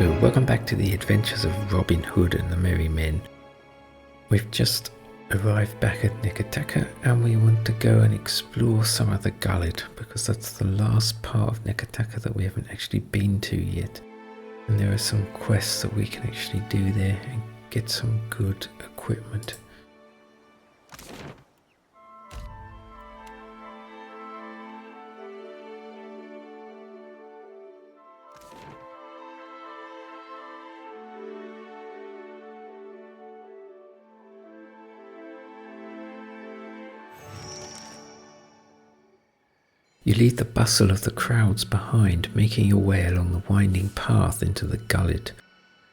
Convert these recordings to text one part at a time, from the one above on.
So, welcome back to the adventures of Robin Hood and the Merry Men. We've just arrived back at Neketaka and we want to go and explore some of the Gullet because that's the last part of Neketaka that we haven't actually been to yet. And there are some quests that we can actually do there and get some good equipment. You leave the bustle of the crowds behind, making your way along the winding path into the Gullet.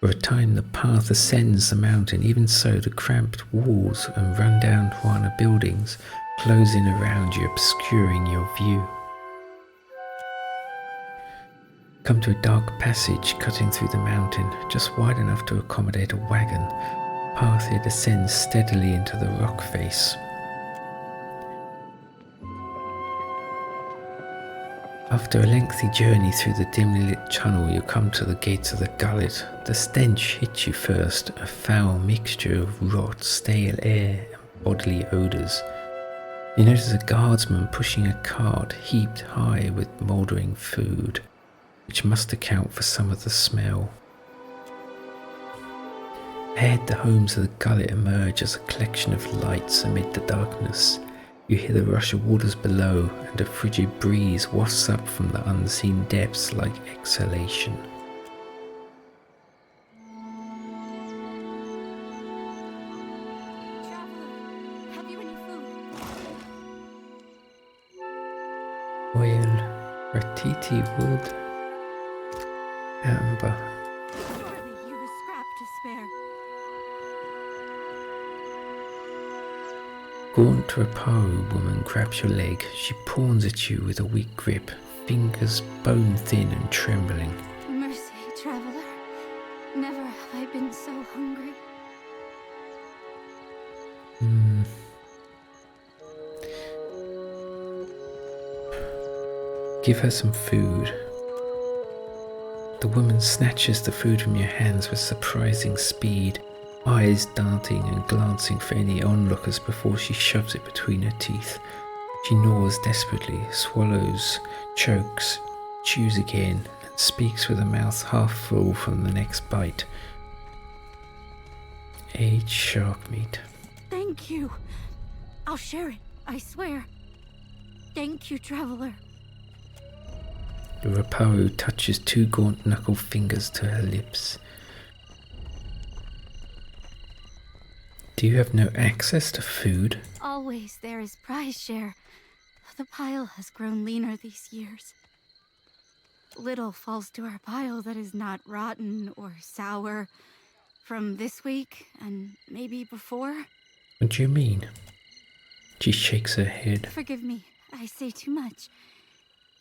For a time the path ascends the mountain, even so the cramped walls and run-down Huana buildings close in around you, obscuring your view. Come to a dark passage cutting through the mountain, just wide enough to accommodate a wagon. The path here descends steadily into the rock face. After a lengthy journey through the dimly lit tunnel, you come to the gates of the Gullet. The stench hits you first, a foul mixture of rot, stale air and bodily odours. You notice a guardsman pushing a cart heaped high with mouldering food, which must account for some of the smell. Ahead, the homes of the Gullet emerge as a collection of lights amid the darkness. You hear the rush of waters below, and a frigid breeze wafts up from the unseen depths like exhalation. Traveler, have you any food? Oil, ratiti wood, amber. Surely you've a scrap to spare. Gaunt Ruparu woman grabs your leg. She pawns at you with a weak grip, fingers bone thin and trembling. Mercy, traveler. Never have I been so hungry. Give her some food. The woman snatches the food from your hands with surprising speed, eyes darting and glancing for any onlookers before she shoves it between her teeth. She gnaws desperately, swallows, chokes, chews again, and speaks with a mouth half full from the next bite. Aged shark meat. Thank you. I'll share it, I swear. Thank you, traveler. Ruparu touches two gaunt knuckle fingers to her lips. Do you have no access to food? Always there is prize share. The pile has grown leaner these years. Little falls to our pile that is not rotten or sour from this week and maybe before. What do you mean? She shakes her head. Forgive me, I say too much.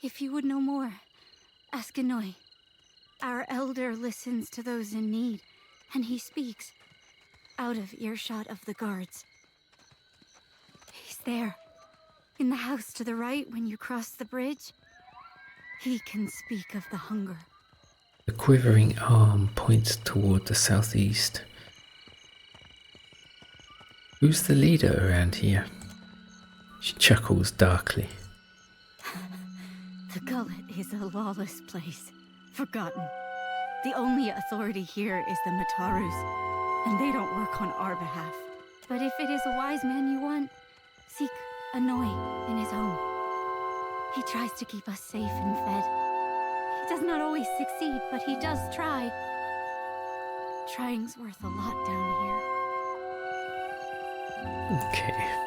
If you would know more, ask Enoi. Our elder listens to those in need, and he speaks out of earshot of the guards. He's there, in the house to the right when you cross the bridge. He can speak of the hunger. The quivering arm points toward the southeast. Who's the leader around here? She chuckles darkly. The Gullet is a lawless place, forgotten. The only authority here is the Matarus, and they don't work on our behalf. But if it is a wise man you want, seek Enoi in his home. He tries to keep us safe and fed. He does not always succeed, but he does try. Trying's worth a lot down here. Okay.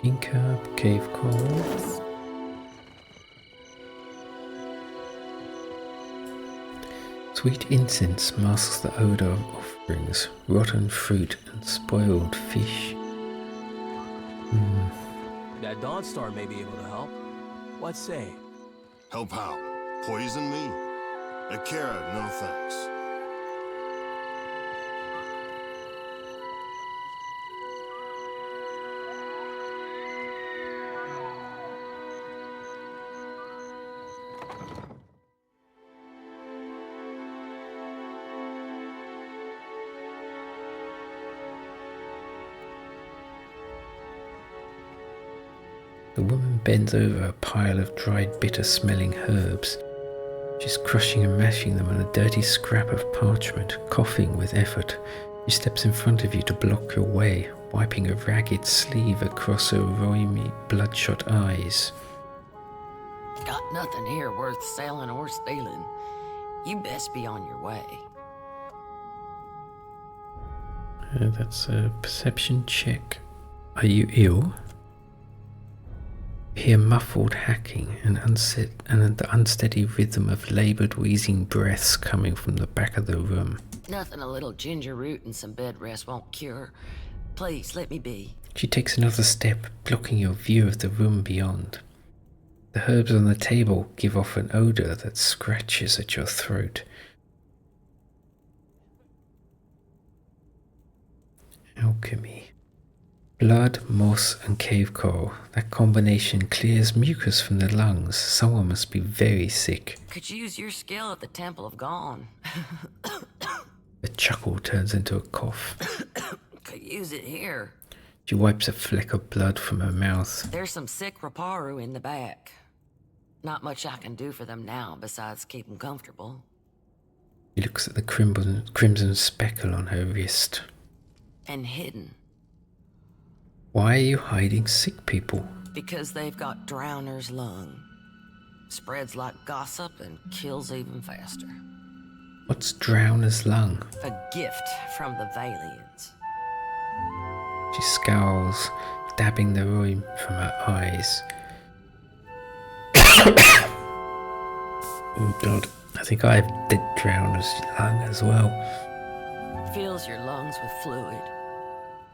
Inca cave corals. Sweet incense masks the odor of offerings, rotten fruit and spoiled fish. That Dawnstar may be able to help. What say? Help how? Poison me? Ateira, no thanks. The woman bends over a pile of dried bitter-smelling herbs. She's crushing and mashing them on a dirty scrap of parchment, coughing with effort. She steps in front of you to block your way, wiping a ragged sleeve across her roimy, bloodshot eyes. Got nothing here worth selling or stealing. You best be on your way. That's a perception check. Are you ill? You hear muffled hacking and the unsteady rhythm of laboured, wheezing breaths coming from the back of the room. Nothing a little ginger root and some bed rest won't cure. Please, let me be. She takes another step, blocking your view of the room beyond. The herbs on the table give off an odour that scratches at your throat. Alchemy. Blood, moss and cave coral. That combination clears mucus from the lungs. Someone must be very sick. Could use your skill at the Temple of Gone. A chuckle turns into a cough. Could use it here. She wipes a fleck of blood from her mouth. There's some sick Ruparu in the back. Not much I can do for them now besides keep them comfortable. She looks at the crimson speckle on her wrist. And hidden. Why are you hiding sick people? Because they've got Drowner's lung. Spreads like gossip and kills even faster. What's Drowner's lung? A gift from the Valians. She scowls, dabbing the rheum from her eyes. Oh God, I think I have dead Drowner's lung as well. Fills your lungs with fluid.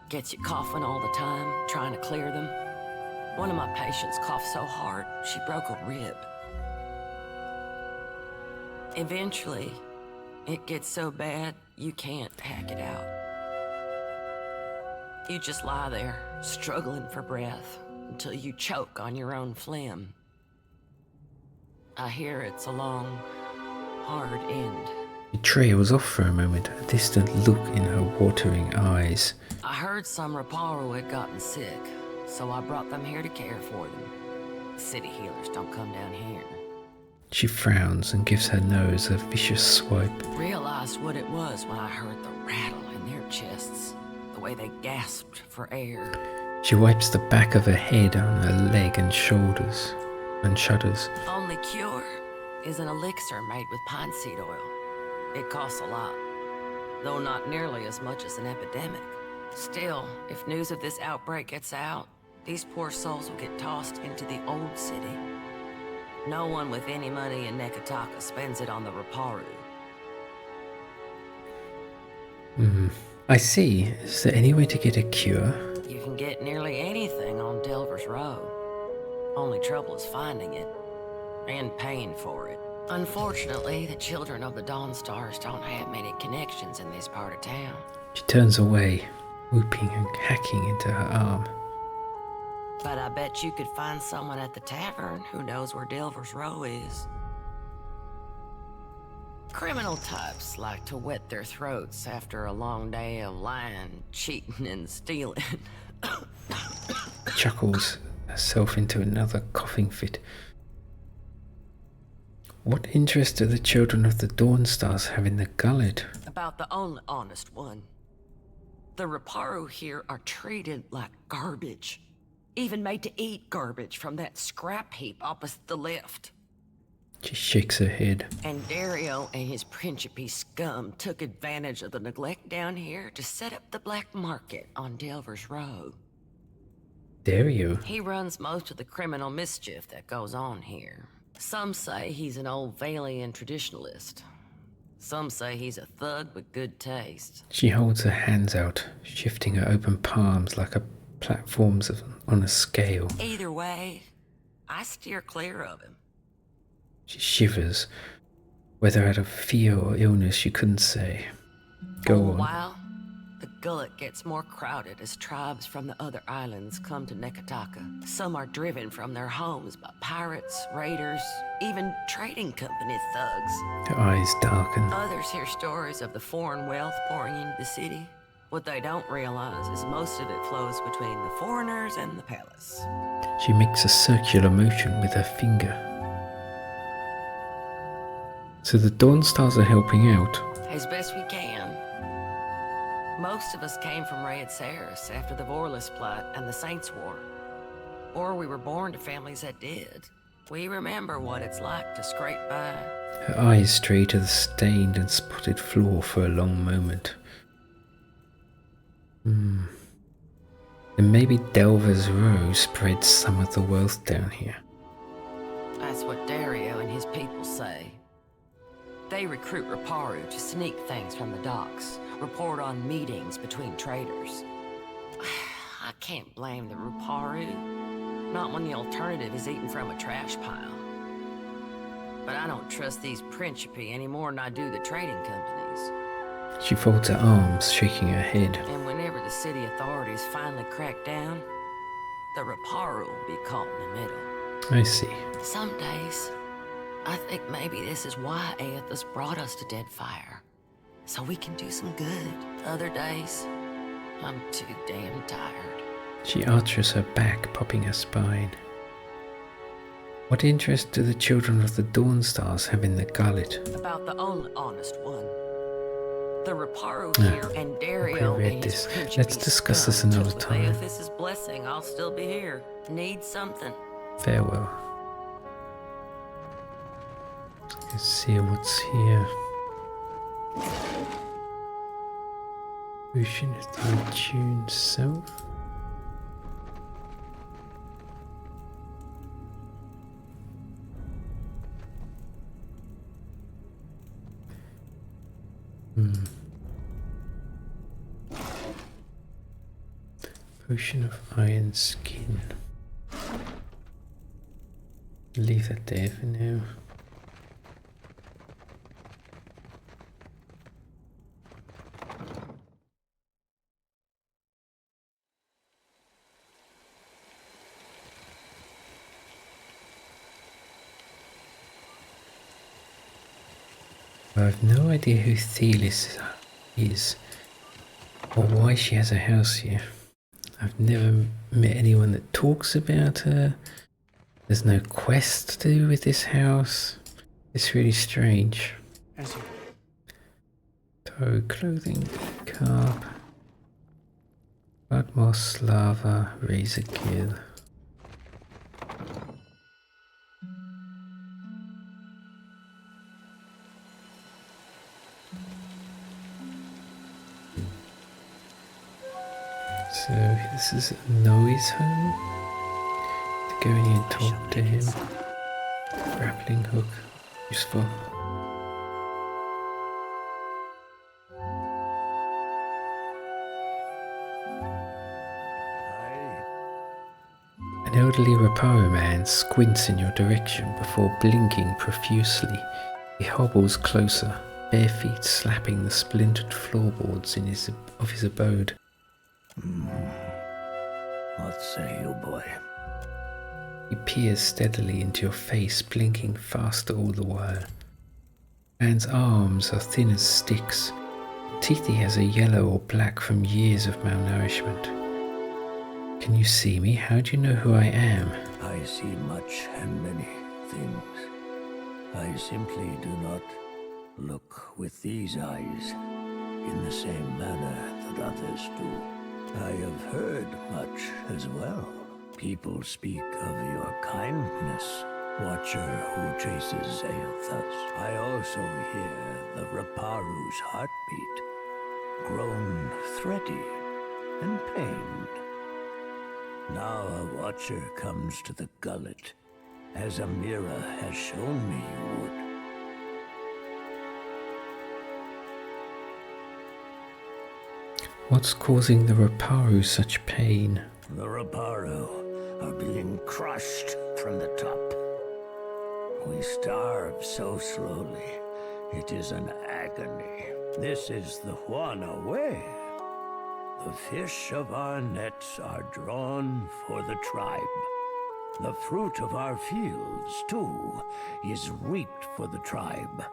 Gets you coughing all the time, trying to clear them. One of my patients coughed so hard, she broke a rib. Eventually, it gets so bad, you can't hack it out. You just lie there, struggling for breath, until you choke on your own phlegm. I hear it's a long, hard end. The tray was off for a moment, a distant look in her watering eyes. I heard some Ruparu had gotten sick, so I brought them here to care for them. City healers don't come down here. She frowns and gives her nose a vicious swipe. Realized what it was when I heard the rattle in their chests, the way they gasped for air. She wipes the back of her head on her leg and shoulders, and shudders. Only cure is an elixir made with pine seed oil. It costs a lot, though not nearly as much as an epidemic. Still, if news of this outbreak gets out, these poor souls will get tossed into the old city. No one with any money in Nekataka spends it on the Ruparu. I see. Is there any way to get a cure? You can get nearly anything on Delver's Row. Only trouble is finding it, and paying for it. Unfortunately, the children of the Dawnstars don't have many connections in this part of town. She turns away, whooping and hacking into her arm. But I bet you could find someone at the tavern who knows where Delver's Row is. Criminal types like to wet their throats after a long day of lying, cheating, and stealing. Chuckles herself into another coughing fit. What interest do the children of the Dawnstars have in the Gullet? About the only honest one. The Ruparu here are treated like garbage. Even made to eat garbage from that scrap heap opposite the lift. She shakes her head. And Dereo and his Principe scum took advantage of the neglect down here to set up the black market on Delver's Row. Dereo? He runs most of the criminal mischief that goes on here. Some say he's an old Valian traditionalist. Some say he's a thug with good taste. She holds her hands out, shifting her open palms like platforms on a scale. Either way, I steer clear of him. She shivers, whether out of fear or illness you couldn't say. Go For a on. while, the Gullet gets more crowded as tribes from the other islands come to Nekataka. Some are driven from their homes by pirates, raiders, even trading company thugs. Her eyes darken. Others hear stories of the foreign wealth pouring into the city. What they don't realize is most of it flows between the foreigners and the palace. She makes a circular motion with her finger. So the Dawnstars are helping out. As best we can. Most of us came from Red Saris after the Vorless Plot and the Saints War. Or we were born to families that did. We remember what it's like to scrape by. Her eyes stray to the stained and spotted floor for a long moment. Then maybe Delver's Row spreads some of the wealth down here. That's what Dereo and his people say. They recruit Ruparu to sneak things from the docks, report on meetings between traders. I can't blame the Ruparu, not when the alternative is eating from a trash pile. But I don't trust these Principi any more than I do the trading companies. She folds her arms, shaking her head. And whenever the city authorities finally crack down, the Ruparu will be caught in the middle. I see. Some days, I think maybe this is why Eothas brought us to Deadfire. So we can do some good. Other days, I'm too damn tired. She arches her back, popping her spine. What interest do the children of the Dawnstars have in the Gullet? About the only honest one. The Ruparu here and Dereo read and his this. Principi Let's discuss this scum, another till time. With Eothas' blessing, I'll still be here. Need something. Farewell. Let's see what's here. Ocean is the attuned self. Potion of iron skin. Leave that there for now. I have no idea who Thelis is or why she has a house here. I've never met anyone that talks about her. There's no quest to do with this house. It's really strange. Toe clothing, carp, blood moss, lava, razor kill. So this is Enoi's home. To go in here and talk to him. Grappling hook, useful. An elderly Ruparu man squints in your direction before blinking profusely. He hobbles closer, bare feet slapping the splintered floorboards of his abode. What say you, boy? He peers steadily into your face, blinking faster all the while. Man's arms are thin as sticks. Teeth he has are yellow or black from years of malnourishment. Can you see me? How do you know who I am? I see much and many things. I simply do not look with these eyes in the same manner that others do. I have heard much as well. People speak of your kindness, Watcher who chases Eothas. I also hear the Ruparu's heartbeat, grown thready and pained. Now a Watcher comes to the Gullet, as Ateira has shown me you would. What's causing the Ruparu such pain? The Ruparu are being crushed from the top. We starve so slowly, it is an agony. This is the Huana way. The fish of our nets are drawn for the tribe. The fruit of our fields, too, is reaped for the tribe.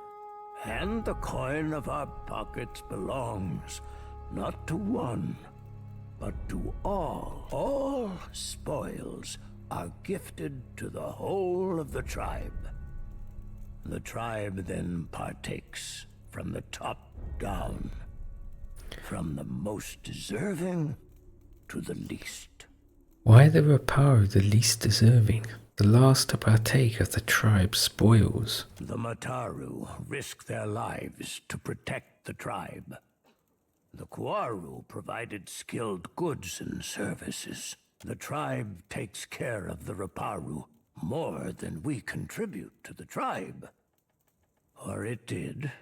And the coin of our pockets belongs not to one, but to all. All spoils are gifted to the whole of the tribe. The tribe then partakes from the top down, from the most deserving to the least. Why the Ruparu the least deserving, the last to partake of the tribe's spoils? The Mataru risk their lives to protect the tribe. The Kuaru provided skilled goods and services. The tribe takes care of the Ruparu more than we contribute to the tribe. Or it did,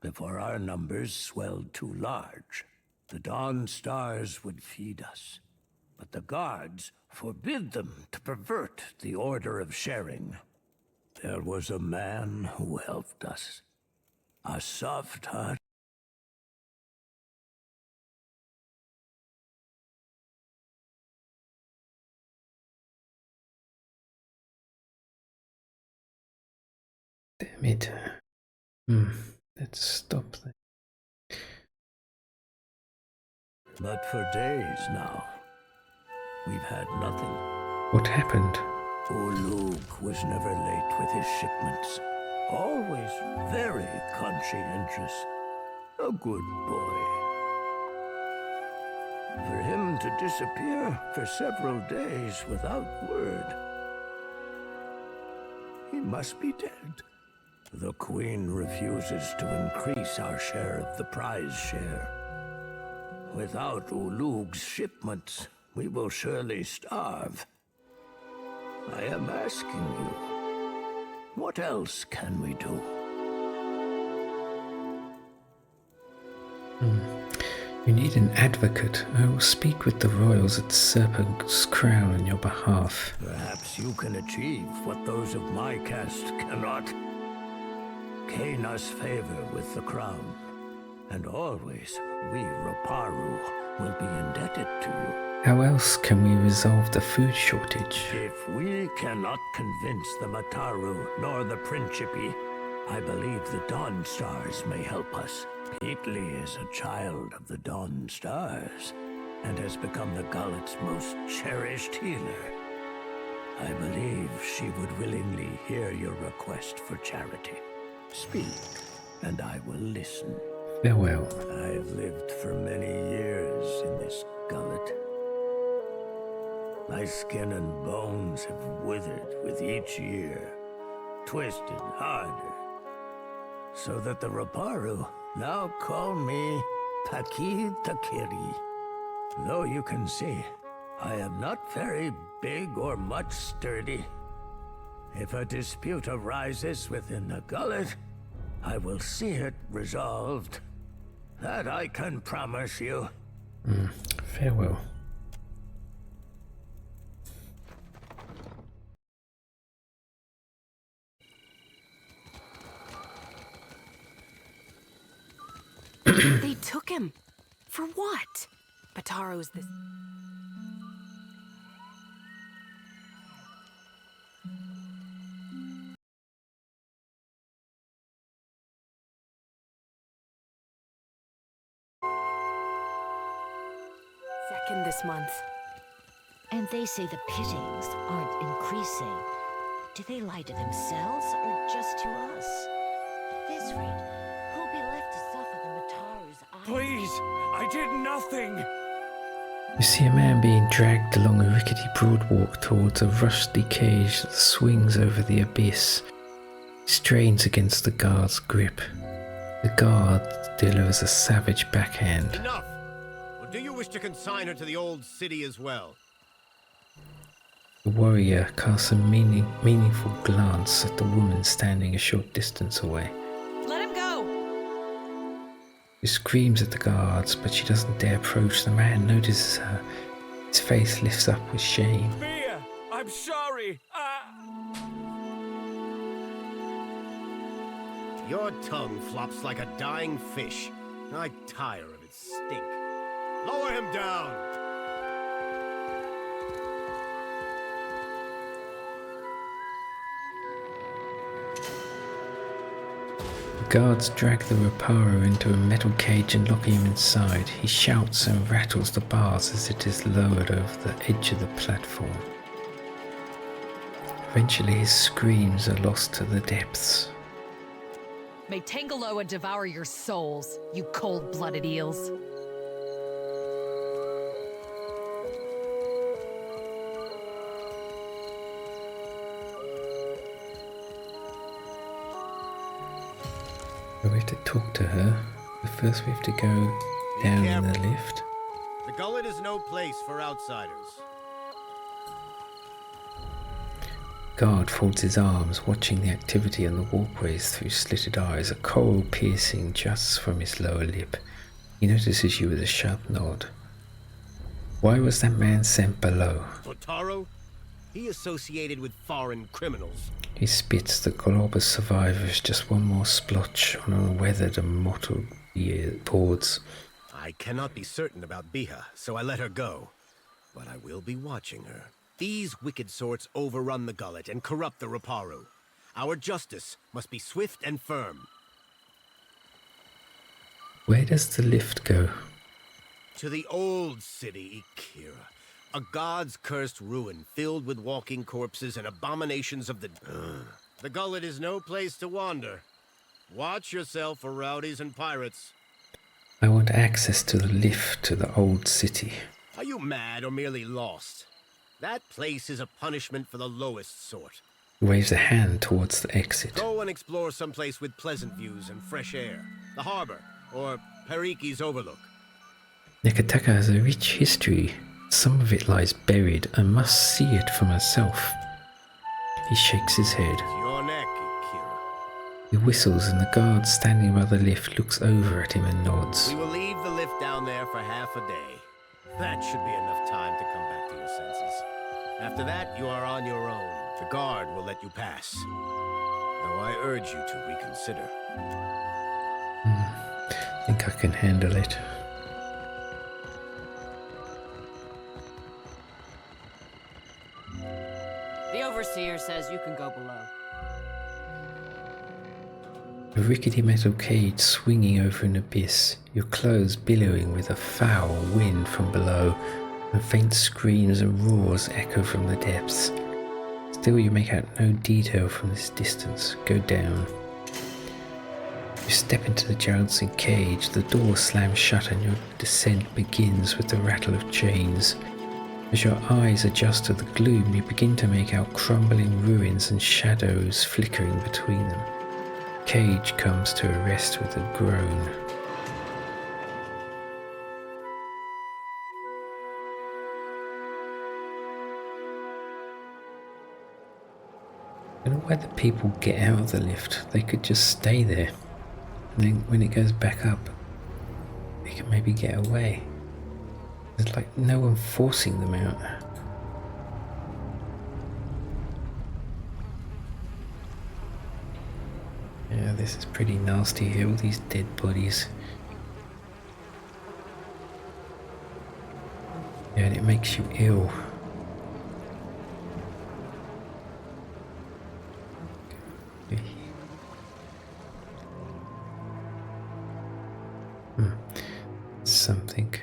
before our numbers swelled too large. The Dawn Stars would feed us, but the guards forbid them to pervert the order of sharing. There was a man who helped us, a soft heart. Damn it. Let's stop there. But for days now, we've had nothing. What happened? Ulug was never late with his shipments. Always very conscientious. A good boy. For him to disappear for several days without word, he must be dead. The Queen refuses to increase our share of the prize share. Without Ulug's shipments, we will surely starve. I am asking you, what else can we do? You need an advocate. I will speak with the royals at Serpent's Crown on your behalf. Perhaps you can achieve what those of my caste cannot. Gain us favor with the crown, and always we Ruparu will be indebted to you. How else can we resolve the food shortage? If we cannot convince the Mataru nor the Principi, I believe the Dawn Stars may help us. Peetli is a child of the Dawn Stars, and has become the Gullet's most cherished healer. I believe she would willingly hear your request for charity. Speak, and I will listen. Farewell. I've lived for many years in this gullet. My skin and bones have withered with each year, twisted harder, so that the Ruparu now call me Taki Takiri. Though you can see, I am not very big or much sturdy. If a dispute arises within the gullet, I will see it resolved. That I can promise you. Farewell. They took him. For what? Bataro's this. Second this month. And they say the pittings aren't increasing. Do they lie to themselves or just to us? At this rate, who'll be left to suffer the Mataru's eye? Please, I did nothing. You see a man being dragged along a rickety broadwalk towards a rusty cage that swings over the abyss. He strains against the guard's grip. The guard delivers a savage backhand. Enough! Or do you wish to consign her to the old city as well? The warrior casts a meaningful glance at the woman standing a short distance away. Let him go! She screams at the guards, but she doesn't dare approach. The man notices her. His face lifts up with shame. Biha, I'm sorry. Your tongue flops like a dying fish. I tire of its stink. Lower him down! The guards drag the Ruparu into a metal cage and lock him inside. He shouts and rattles the bars as it is lowered over the edge of the platform. Eventually his screams are lost to the depths. May Tangaloa devour your souls, you cold-blooded eels. We have to talk to her, but first we have to go down in the lift. The Gullet is no place for outsiders. Guard folds his arms, watching the activity on the walkways through slitted eyes, a coral piercing just from his lower lip. He notices you with a sharp nod. Why was that man sent below? Ruparu? He associated with foreign criminals. He spits. The glob of survivors, just one more splotch on a weathered and mottled boards. I cannot be certain about Biha, so I let her go. But I will be watching her. These wicked sorts overrun the Gullet and corrupt the Ruparu. Our justice must be swift and firm. Where does the lift go? To the old city, Ateira. A god's cursed ruin filled with walking corpses and abominations of the... The Gullet is no place to wander. Watch yourself for rowdies and pirates. I want access to the lift to the old city. Are you mad or merely lost? That place is a punishment for the lowest sort. He waves a hand towards the exit. Go and explore someplace with pleasant views and fresh air. The harbor, or Periki's Overlook. Nekataka has a rich history. Some of it lies buried. I must see it for myself. He shakes his head. It's your neck, Ateira. He whistles and the guard standing by the lift looks over at him and nods. We will leave the lift down there for half a day. That should be enough time to come back to your senses. After that, you are on your own. The guard will let you pass. Though I urge you to reconsider. I think I can handle it. The Overseer says you can go below. A rickety metal cage swinging over an abyss, your clothes billowing with a foul wind from below, and faint screams and roars echo from the depths. Still you make out no detail from this distance. Go down. You step into the jouncing cage, the door slams shut and your descent begins with the rattle of chains. As your eyes adjust to the gloom, you begin to make out crumbling ruins and shadows flickering between them. Cage comes to a rest with a groan. I don't know why the people get out of the lift. They could just stay there. And then when it goes back up, they can maybe get away. There's like no one forcing them out. Yeah, this is pretty nasty here, all these dead bodies. Yeah, and it makes you ill. Something.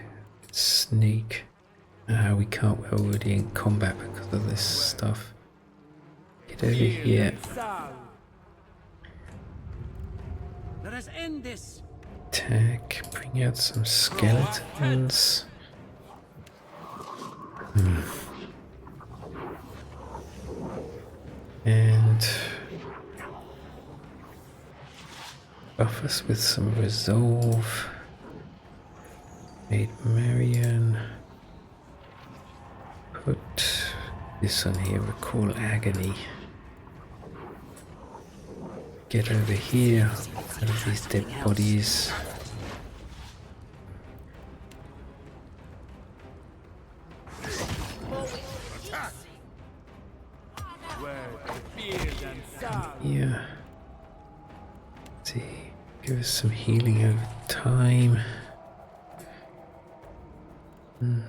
Sneak. We can't, we're already in combat because of this stuff. Get over here. Let us end this. Attack. Bring out some skeletons. And buff us with some resolve. Made Marion. Put this on here, recall agony. Get over here, out of these dead bodies. us some healing over time. In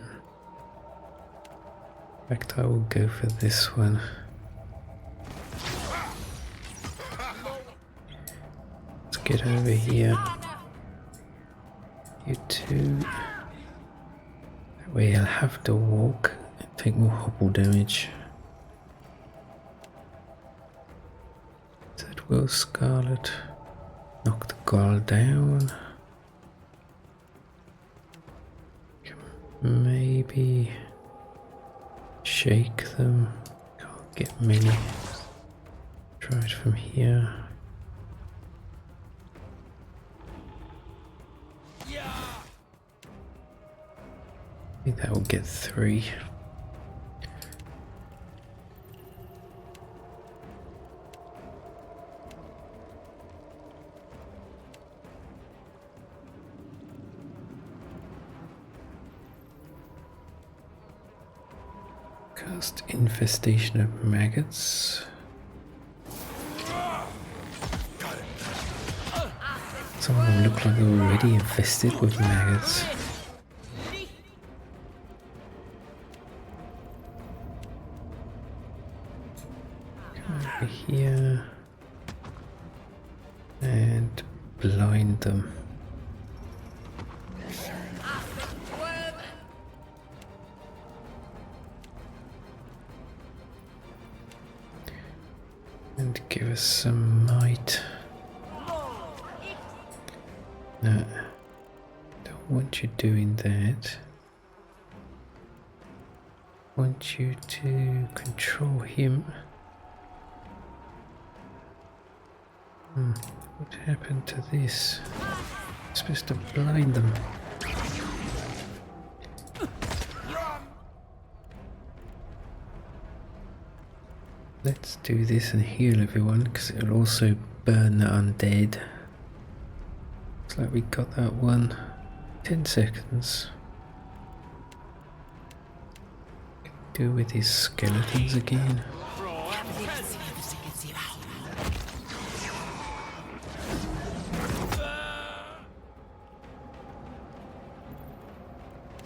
fact, I will go for this one. Let's get over here. You two. That way I'll have to walk and take more hobble damage. That will Scarlet. Knock the gull down. Maybe shake them. Can't get many. Try it from here. I think that will get 3. Cast Infestation of Maggots. Some of them look like they're already infested with maggots. Come over here and blind them. And give us some might. No, don't want you doing that. Want you to control him. What happened to this? I'm supposed to blind them. Let's do this and heal everyone, because it'll also burn the undead. Looks like we got that one. 10 seconds. Do with these skeletons again.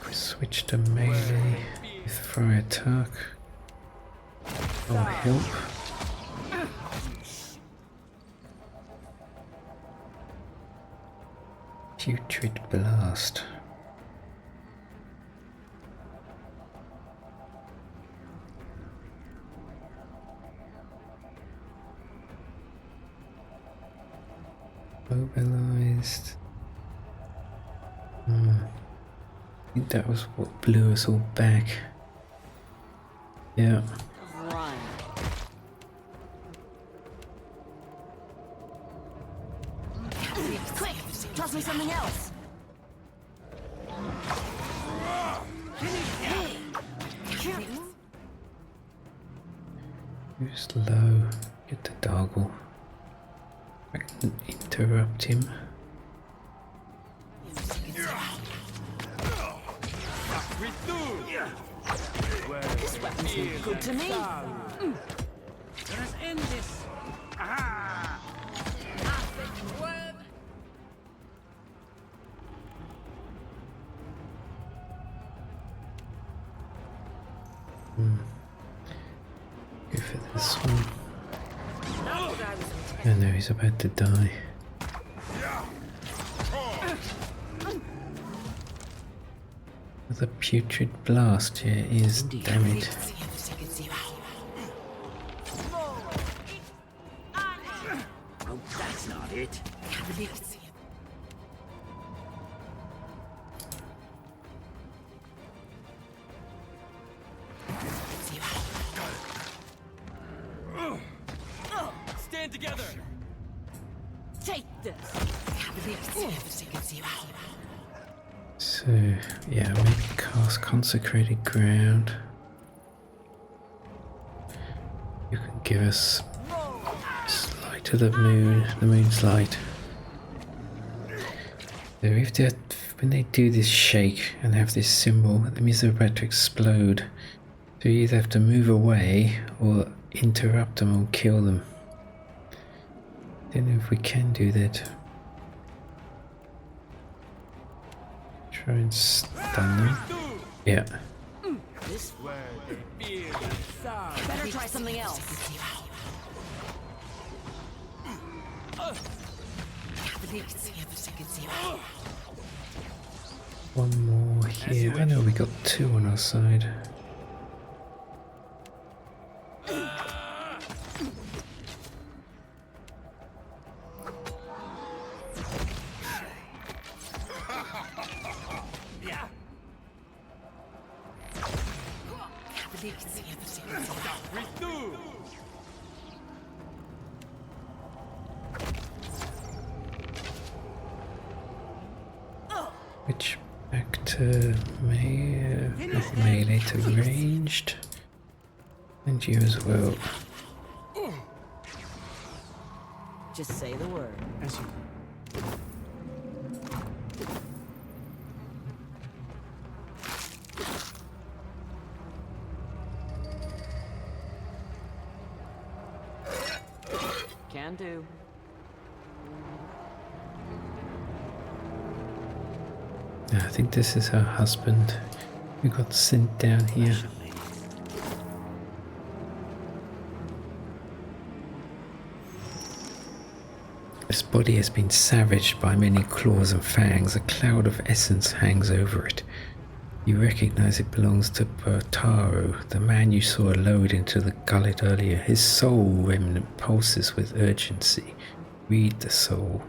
We switch to melee with fire attack. Will help. Putrid Blast. Mobilized. I think that was what blew us all back. Yeah. Toss me something else. Who's low? Get the doggle. I can interrupt him. This weapon's no good to me. Let us end this. Aha! Go for this one. Oh no, he's about to die. The Putrid Blast here is, damn it. Oh, that's not it. Stand together. Take this. So, yeah, maybe cast Consecrated Ground. You can give us light of the moon's light. So if they're, when they do this shake and have this symbol, that means they're about to explode. So you either have to move away or interrupt them or kill them. Don't know if we can do that. Try and stun them. Yeah. This better try something else. One more here. I know we got 2 on our side. Which back to melee to ranged, and you as well. Just say the word. Can do. I think this is her husband who got sent down here. His body has been savaged by many claws and fangs. A cloud of essence hangs over it. You recognize it belongs to Ruparu, the man you saw lowered into the gullet earlier. His soul remnant pulses with urgency. Read the soul.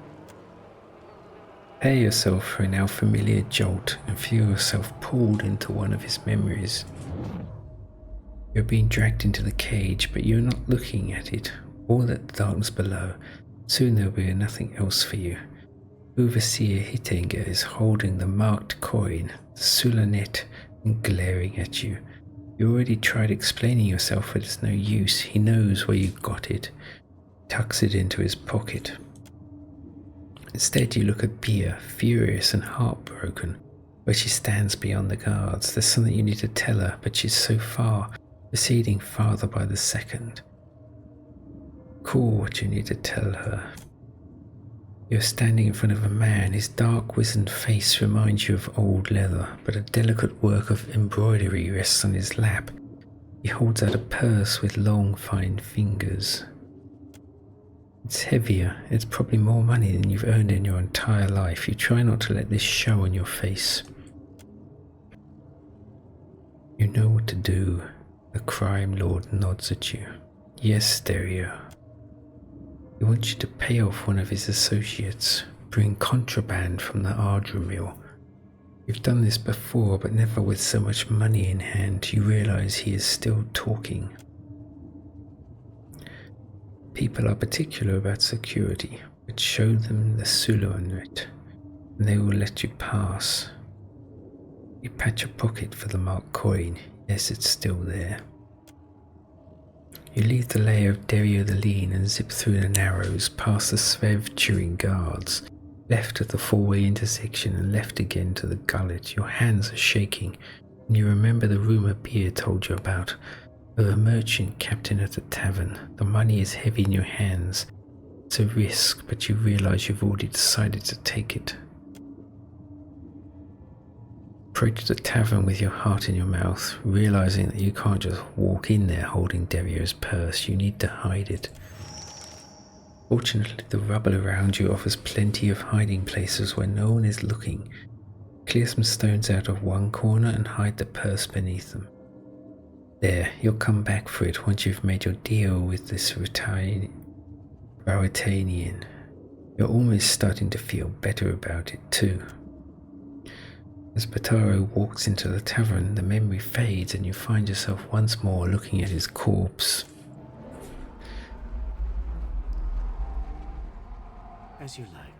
Prepare yourself for a now familiar jolt and feel yourself pulled into one of his memories. You're being dragged into the cage, but you're not looking at it, or at the darkness below. Soon there'll be nothing else for you. Overseer Hittinger is holding the marked coin, the Sulanet, and glaring at you. You already tried explaining yourself, but it's no use. He knows where you got it. Tucks it into his pocket. Instead, you look at Biha, furious and heartbroken, where she stands beyond the guards. There's something you need to tell her, but she's so far, receding farther by the second. Call what you need to tell her. You're standing in front of a man. His dark, wizened face reminds you of old leather, but a delicate work of embroidery rests on his lap. He holds out a purse with long, fine fingers. It's heavier. It's probably more money than you've earned in your entire life. You try not to let this show on your face. You know what to do. The crime lord nods at you. Yes, Dereo. He wants you to pay off one of his associates, bring contraband from the Ardra mill. You've done this before, but never with so much money in hand. You realize he is still talking. People are particular about security, but show them the Sulanet, and they will let you pass. You pat your pocket for the marked coin. Yes, it's still there. You leave the lair of Dereo the Lean and zip through the narrows, past the Svev chewing guards, left at the four-way intersection and left again to the gullet. Your hands are shaking, and you remember the rumour Biha told you about, of a merchant captain at the tavern. The money is heavy in your hands. It's a risk, but you realise you've already decided to take it. Approach the tavern with your heart in your mouth, realising that you can't just walk in there holding Dereo's purse. You need to hide it. Fortunately, the rubble around you offers plenty of hiding places where no one is looking. Clear some stones out of one corner and hide the purse beneath them. There, you'll come back for it once you've made your deal with this Rauitanian. You're almost starting to feel better about it too. As Bataro walks into the tavern, the memory fades and you find yourself once more looking at his corpse. As you like.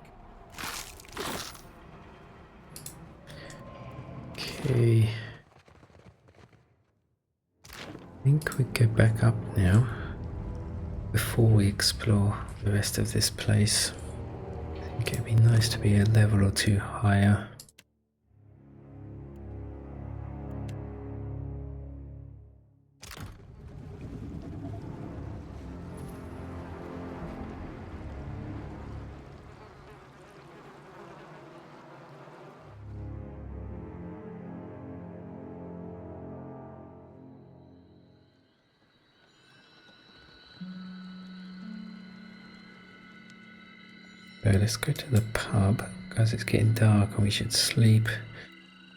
Okay. I think we go back up now before we explore the rest of this place. I think it'd be nice to be a level or two higher. So let's go to the pub, because it's getting dark and we should sleep.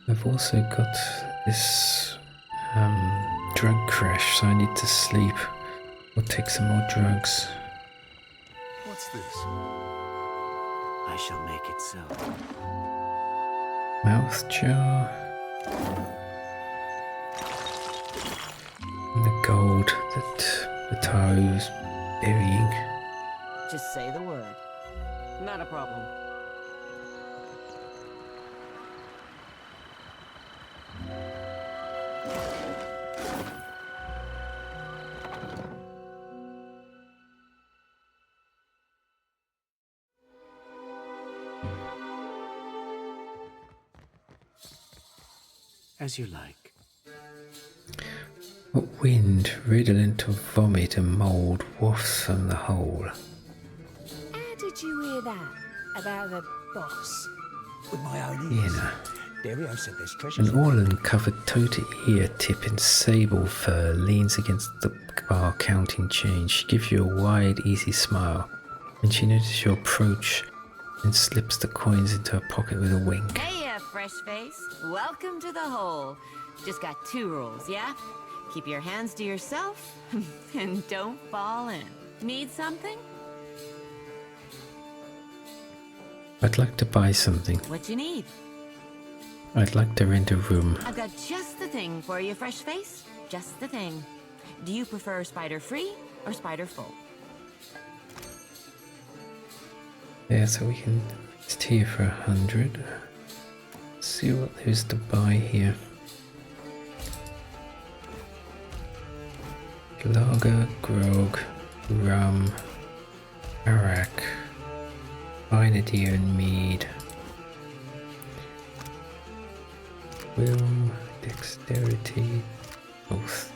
I've also got this drug crash, so I need to sleep or take some more drugs. What's this? I shall make it so. Mouth jar. And the gold that Rutaru's burying. Just say the word. Not a problem. As you like. What wind, redolent of vomit and mould, wafts from the hole. How did you hear that? About the boss? With my own ears. Yena. Dereo said there's treasures. An Orlan-covered toted ear tip in sable fur leans against the bar counting change. She gives you a wide, easy smile when she notices your approach and slips the coins into her pocket with a wink. Hey, fresh face. Welcome to the hole. Just got 2 rules, yeah? Keep your hands to yourself and don't fall in. Need something? I'd like to buy something. What you need? I'd like to rent a room. I've got just the thing for you, fresh face. Just the thing. Do you prefer spider free or spider full? Yeah, so we can... It's here for 100. Let's see what there's to buy here. Lager, grog, rum, arak, Grenadier and mead. Will, dexterity, both.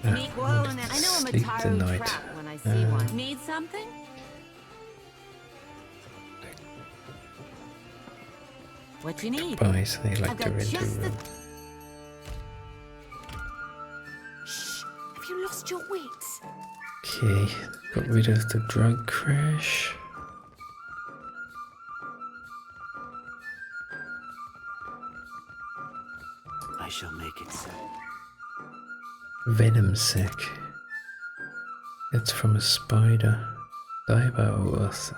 Need one. I know I'm a sleep taro tonight. trap when I see one. Need something? What you need? Buy something like I've to got rent a just room. Shh! Have you lost your wits? Okay, got rid of the drug crash. I shall make it so. Venom sac. That's from a spider. God Eothas.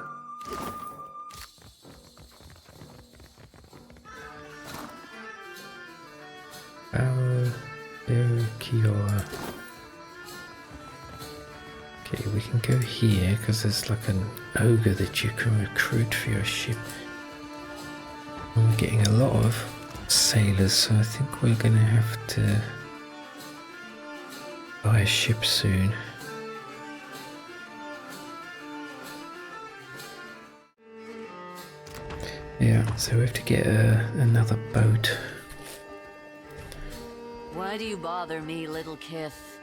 Okay, we can go here because there's like an ogre that you can recruit for your ship. And we're getting a lot of sailors, so I think we're gonna have to buy a ship soon. Yeah, so we have to get another boat. Why do you bother me, little kith?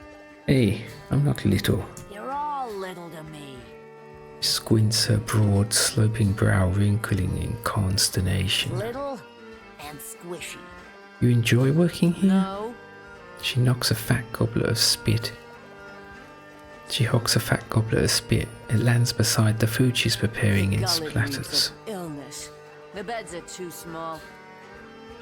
Hey, I'm not little. You're all little to me. Squints her broad, sloping brow wrinkling in consternation. Little and squishy. You enjoy working here? No. She knocks a fat goblet of spit. She hocks a fat goblet of spit. It lands beside the food she's preparing and Gullet splatters. Illness. The beds are too small.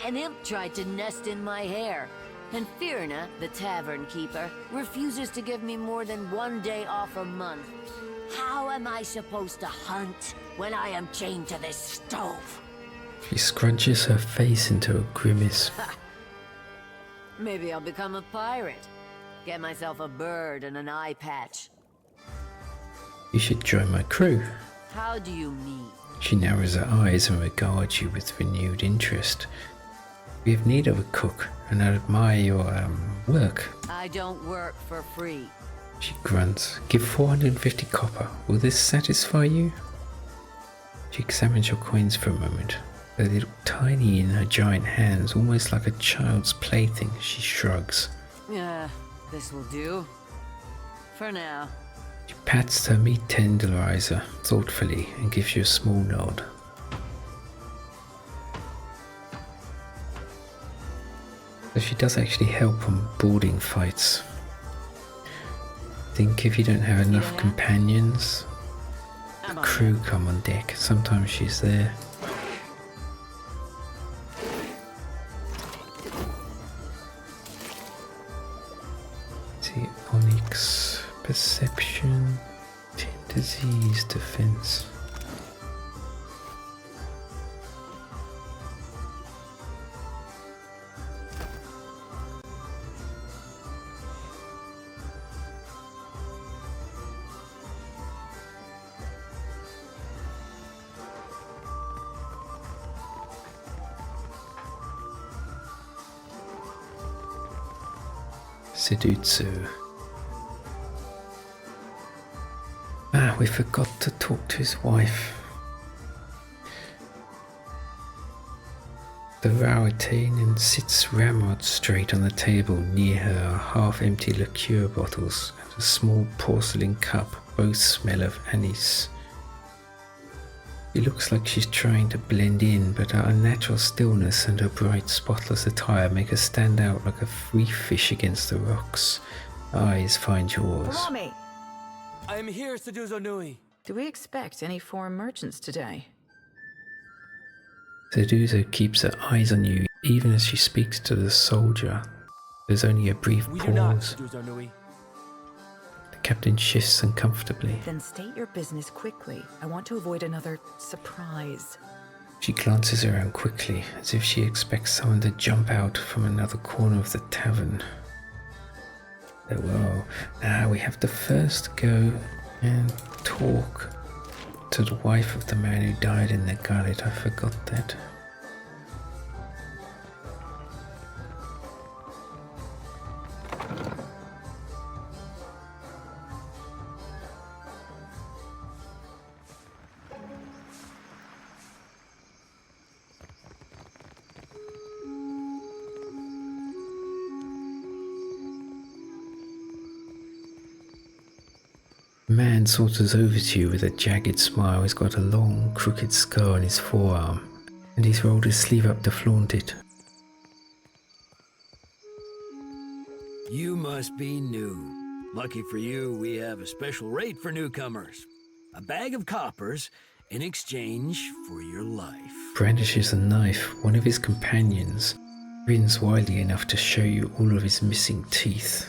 An imp tried to nest in my hair. And Firna, the tavern keeper, refuses to give me more than 1 day off a month. How am I supposed to hunt when I am chained to this stove? She scrunches her face into a grimace. Maybe I'll become a pirate. Get myself a bird and an eye patch. You should join my crew. How do you mean? She narrows her eyes and regards you with renewed interest. We have need of a cook, and I admire your work. I don't work for free. She grunts. Give 450 copper. Will this satisfy you? She examines your coins for a moment. They look tiny in her giant hands, almost like a child's plaything. She shrugs. Yeah, this will do. For now. She pats her meat tenderizer thoughtfully and gives you a small nod. So she does actually help on boarding fights. Think if you don't have enough companions, the crew come on deck. Sometimes she's there. See, Onyx, Perception, Disease, Defense. Sedūzo. Ah, we forgot to talk to his wife. The Rauitainen sits ramrod straight on the table. Near her are half-empty liqueur bottles and a small porcelain cup. Both smell of anise. It looks like she's trying to blend in, but her unnatural stillness and her bright, spotless attire make her stand out like a reef fish against the rocks. Eyes find yours. Mommy! I am here, Sedūzo Nui. Do we expect any foreign merchants today? Sedūzo keeps her eyes on you, even as she speaks to the soldier. There's only a brief We do not, pause. Sedūzo Nui. The captain shifts uncomfortably. Then state your business quickly. I want to avoid another surprise. She glances around quickly, as if she expects someone to jump out from another corner of the tavern. Oh well, now we have to first go and talk to the wife of the man who died in the Gullet. I forgot that. A man saunters over to you with a jagged smile. He's got a long, crooked scar on his forearm, and he's rolled his sleeve up to flaunt it. You must be new. Lucky for you, we have a special rate for newcomers. A bag of coppers in exchange for your life. Brandishes a knife. One of his companions grins widely enough to show you all of his missing teeth.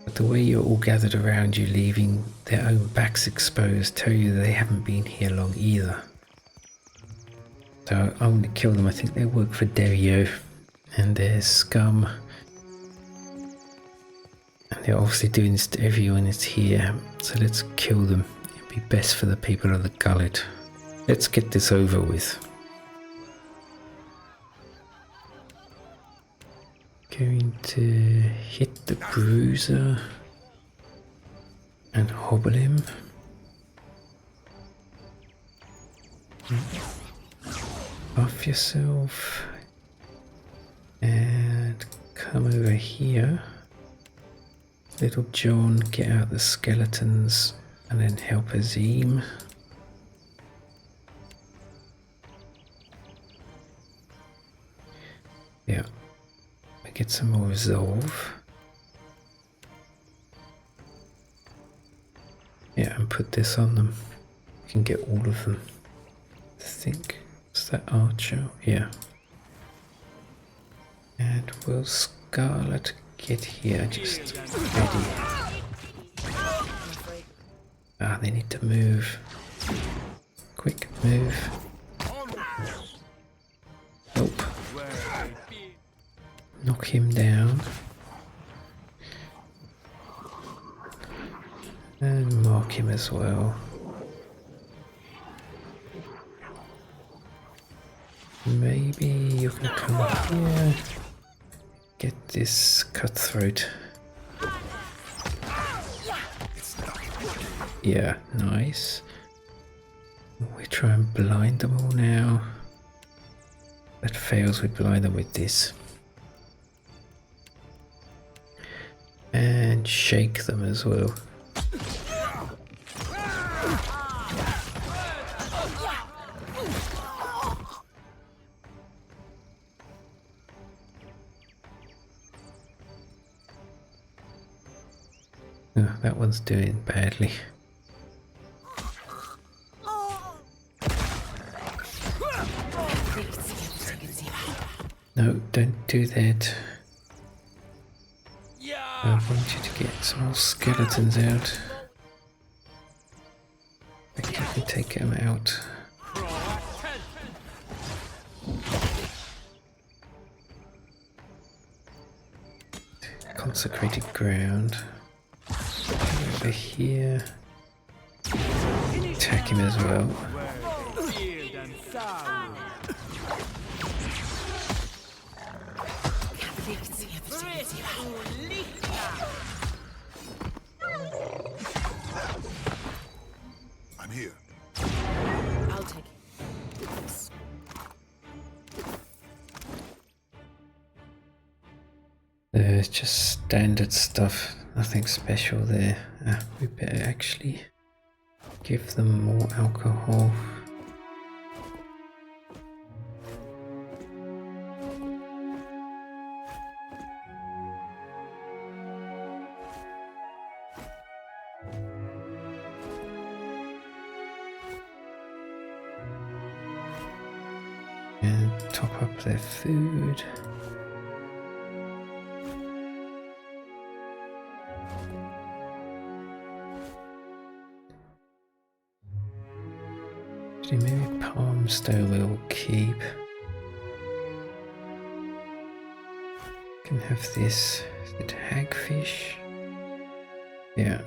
But the way you're all gathered around you, leaving their own backs exposed, tell you they haven't been here long either. So I want to kill them. I think they work for Dereo, and they're scum. And they're obviously doing this to everyone that's here. So let's kill them. It'd be best for the people of the Gullet. Let's get this over with. Going to hit the bruiser and hobble him. Off yourself and come over here. Little John, get out the skeletons and then help Azim. Yeah. Get some more resolve. Yeah, and put this on them. We can get all of them. I think. Is that Archer? Yeah. And will Scarlet get here? Just ready. Ah, they need to move. Quick move. Nope. Knock him down. And mark him as well. Maybe you can come here. Get this cutthroat. Yeah, nice. We try and blind them all now. That fails, we blind them with this. And shake them as well. Oh, that one's doing badly. No, don't do that. I want you to get some more skeletons out. I can take them out. Consecrated ground. Over here. Attack him as well. I'm here. I'll take it. There's just standard stuff, nothing special there. We better actually give them more alcohol. And top up their food. Actually, maybe palm stone we'll keep. Can have this. Is it hagfish? Yeah.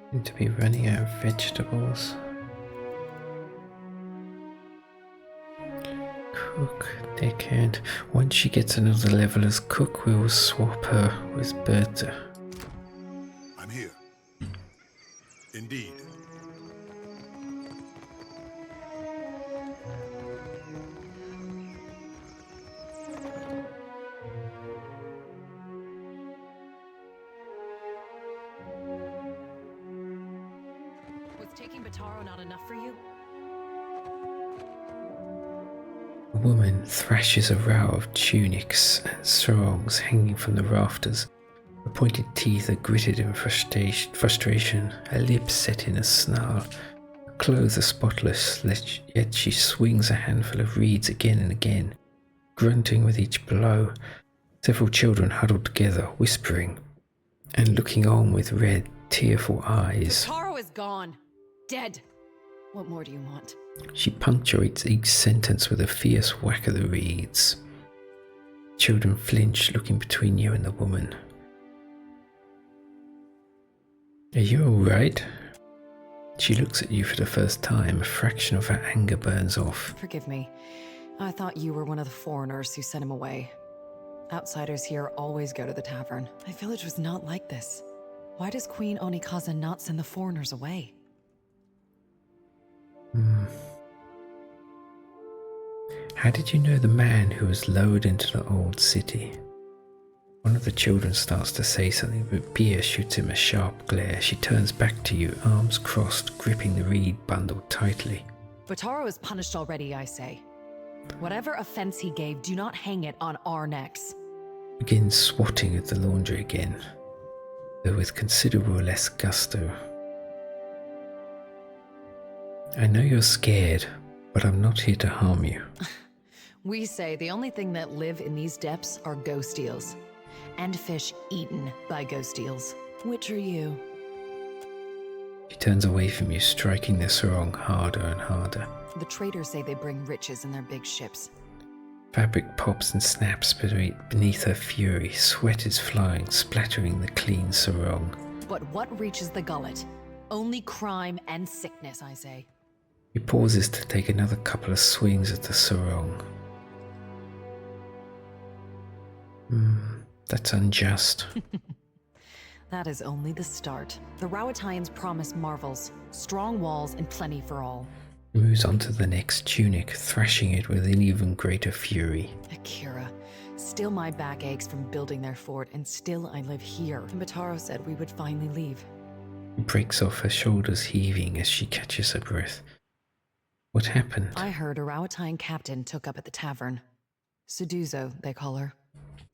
Seem to be running out of vegetables. Cook, deckhand. Once she gets another level as cook, we will swap her with Bertha. I'm here. Indeed. Was taking Bataro not enough for you? A woman thrashes a row of tunics and sarongs hanging from the rafters. Her pointed teeth are gritted in frustration, her lips set in a snarl. Her clothes are spotless, yet she swings a handful of reeds again and again, grunting with each blow. Several children huddled together, whispering, and looking on with red, tearful eyes. Bataro is gone. Dead. What more do you want? She punctuates each sentence with a fierce whack of the reeds. Children flinch, looking between you and the woman. Are you alright? She looks at you for the first time. A fraction of her anger burns off. Forgive me. I thought you were one of the foreigners who sent him away. Outsiders here always go to the tavern. My village was not like this. Why does Queen Onikaza not send the foreigners away? How did you know the man who was lowered into the old city? One of the children starts to say something, but Biha shoots him a sharp glare. She turns back to you, arms crossed, gripping the reed bundle tightly. Bataro is punished already, I say. Whatever offense he gave, do not hang it on our necks. Begins swatting at the laundry again, though with considerable less gusto. I know you're scared, but I'm not here to harm you. We say the only thing that live in these depths are ghost eels. And fish eaten by ghost eels. Which are you? She turns away from you, striking the sarong harder and harder. The traders say they bring riches in their big ships. Fabric pops and snaps beneath her fury. Sweat is flying, splattering the clean sarong. But what reaches the gullet? Only crime and sickness, I say. He pauses to take another couple of swings at the sarong. That's unjust. That is only the start. The RotHians promise marvels, strong walls, and plenty for all. He moves on to the next tunic, thrashing it with an even greater fury. Ateira, still my back aches from building their fort, and still I live here. And Bataro said we would finally leave. He breaks off, her shoulders heaving as she catches her breath. What happened? I heard a RotHian captain took up at the tavern. Sedūzo, they call her.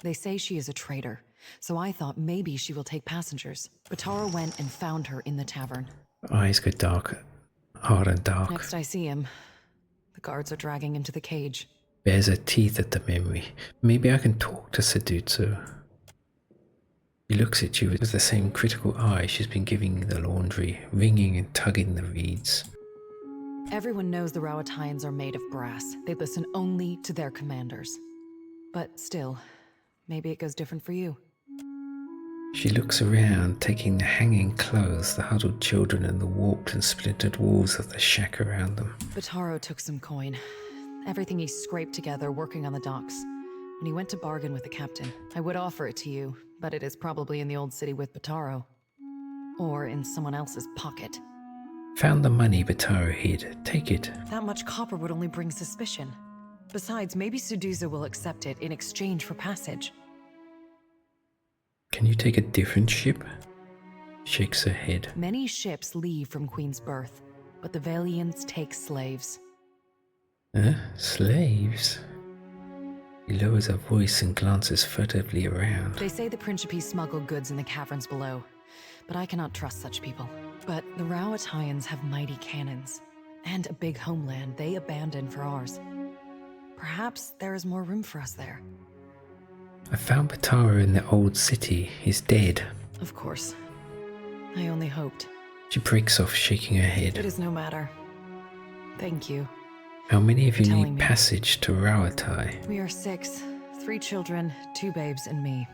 They say she is a traitor, so I thought maybe she will take passengers. But Taro went and found her in the tavern. Eyes go dark, hard and dark. Next I see him, the guards are dragging him to the cage. Bares her teeth at the memory. Maybe I can talk to Sedūzo. She looks at you with the same critical eye she's been giving the laundry, wringing and tugging the reeds. Everyone knows the RotHians are made of brass. They listen only to their commanders. But still, maybe it goes different for you. She looks around, taking the hanging clothes, the huddled children, and the warped and splintered walls of the shack around them. Taro took some coin. Everything he scraped together working on the docks. And he went to bargain with the captain. I would offer it to you, but it is probably in the old city with Taro. Or in someone else's pocket. Found the money Taro hid. Take it. That much copper would only bring suspicion. Besides, maybe Sedūzo will accept it in exchange for passage. Can you take a different ship? Shakes her head. Many ships leave from Queen's Birth, but the Valians take slaves. Slaves? He lowers her voice and glances furtively around. They say the Principe smuggled goods in the caverns below, but I cannot trust such people. But the RotHians have mighty cannons, and a big homeland they abandoned for ours. Perhaps there is more room for us there. I found Taro in the old city. He's dead. Of course. I only hoped. She breaks off, shaking her head. It is no matter. Thank you. How many of you need passage to RotH? We are 6. 3 children, 2 babes, and me.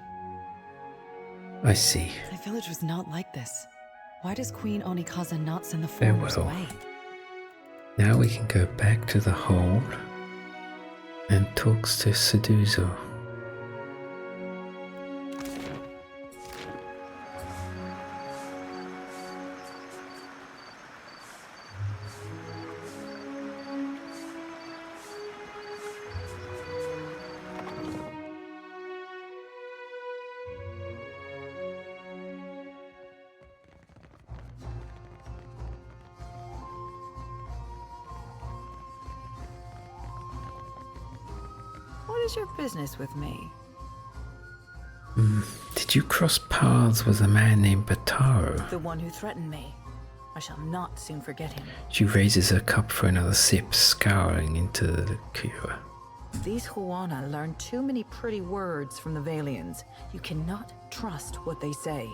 I see. My village was not like this. Why does Queen Onikaza not send the foreigners away? Now we can go back to the hold and talks to Sedūzo. What is your business with me? Did you cross paths with a man named Taro? The one who threatened me. I shall not soon forget him. She raises her cup for another sip, scouring into the liqueur. These Huana learn too many pretty words from the Valians. You cannot trust what they say.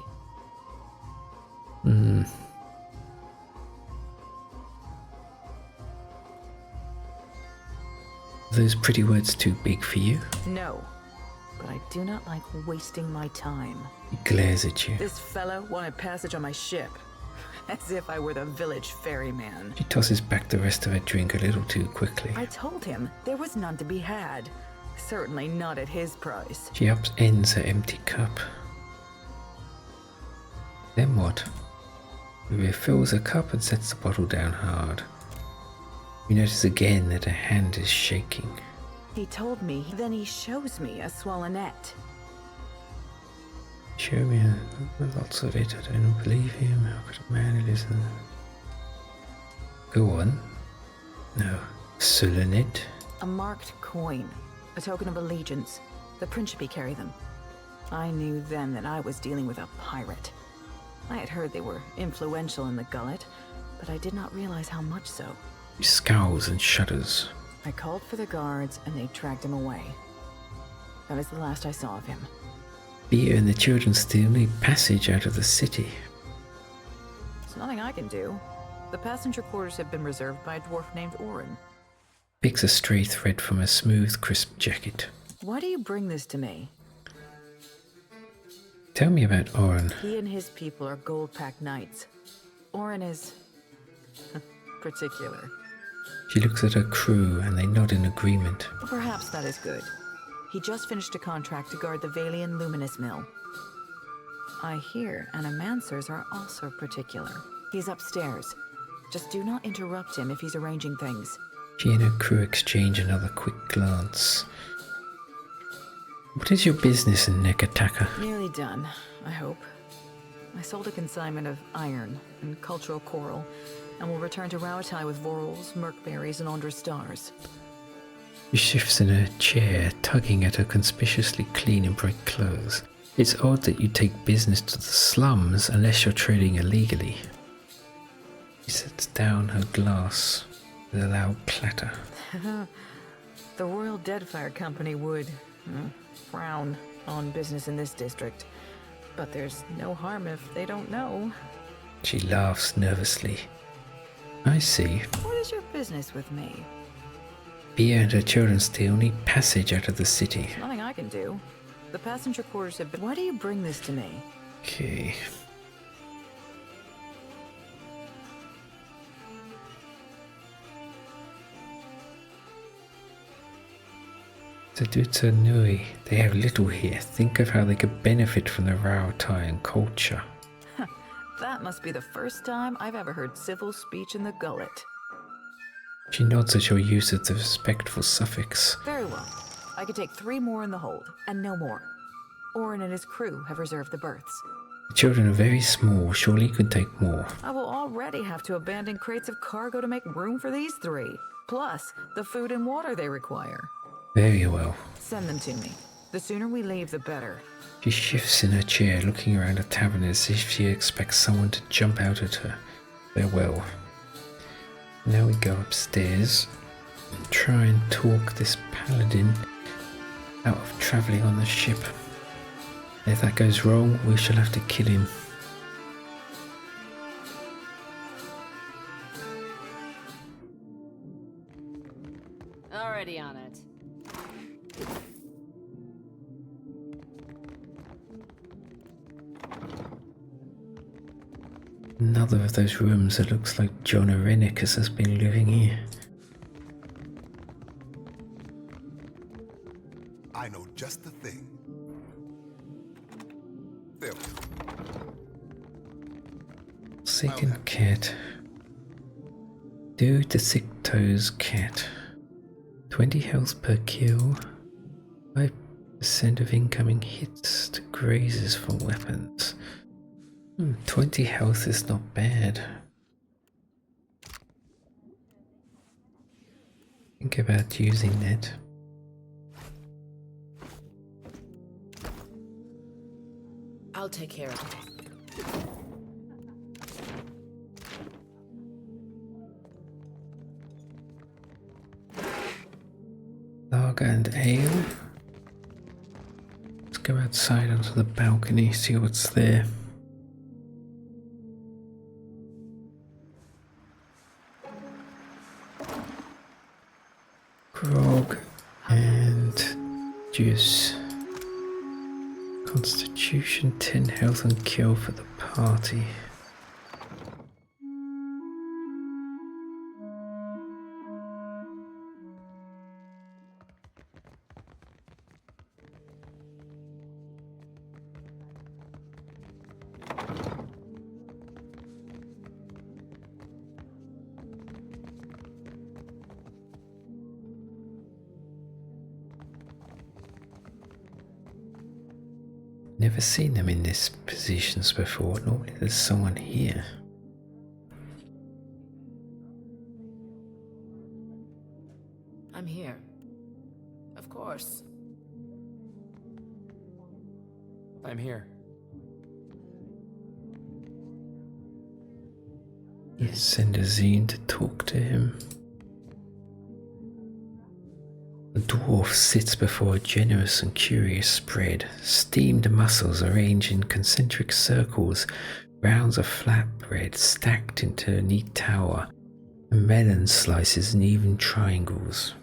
Those pretty words too big for you? No, but I do not like wasting my time. He glares at you. This fellow wanted passage on my ship, as if I were the village ferryman. She tosses back the rest of her drink a little too quickly. I told him there was none to be had. Certainly not at his price. She upends her empty cup. Then what? He refills her cup and sets the bottle down hard. You notice again that her hand is shaking. He told me, then he shows me a swollenette. Show me lots of it. I don't believe him. How could a man who lives in the... Go on. No. Swollenette? A marked coin. A token of allegiance. The Principe carry them. I knew then that I was dealing with a pirate. I had heard they were influential in the Gullet, but I did not realize how much so. He scowls and shudders. I called for the guards, and they dragged him away. That is the last I saw of him. Biha and the children still need passage out of the city. There's nothing I can do. The passenger quarters have been reserved by a dwarf named Orron. Picks a stray thread from a smooth, crisp jacket. Why do you bring this to me? Tell me about Orron. He and his people are gold-packed knights. Orron is... particular. She looks at her crew and they nod in agreement. Perhaps that is good. He just finished a contract to guard the Valian Luminous Mill. I hear animancers are also particular. He's upstairs. Just do not interrupt him if he's arranging things. She and her crew exchange another quick glance. What is your business in Nekataka? Nearly done, I hope. I sold a consignment of iron and cultural coral, and will return to RotH with vorals, merkberries, and Andra stars. She shifts in her chair, tugging at her conspicuously clean and bright clothes. It's odd that you take business to the slums unless you're trading illegally. She sets down her glass with a loud clatter. The Royal Deadfire Company would frown on business in this district. But there's no harm if they don't know. She laughs nervously. I see. What is your business with me? Biha and her children still need passage out of the city. Nothing I can do. The passenger quarters have been... Why do you bring this to me? Okay. Sedūzo and Enoi, they have little here. Think of how they could benefit from the RotH and culture. That must be the first time I've ever heard civil speech in the Gullet. She nods at your use of the respectful suffix. Very well. I could take 3 more in the hold, and no more. Orron and his crew have reserved the berths. The children are very small, surely you could take more. I will already have to abandon crates of cargo to make room for these 3. Plus, the food and water they require. Very well. Send them to me. The sooner we leave, the better. She shifts in her chair, looking around the tavern as if she expects someone to jump out at her. Farewell. Now we go upstairs and try and talk this paladin out of travelling on the ship. If that goes wrong, we shall have to kill him. Already on it. Another of those rooms that looks like God Eothas has been living here. I know just the thing. There. Second cat. Do the sick toes cat. 20 health per kill. 5% of incoming hits to grazes for weapons. 20 health is not bad. Think about using that. I'll take care of it. Lager and ale. Let's go outside onto the balcony, see what's there. Grog and juice. Constitution, 10 health and kill for the party. Never seen them in these positions before. Normally there's someone here. I'm here. Of course. I'm here. You send a zine to talk to him. The dwarf sits before a generous and curious spread. Steamed mussels arranged in concentric circles, rounds of flatbread stacked into a neat tower, and melon slices in even triangles.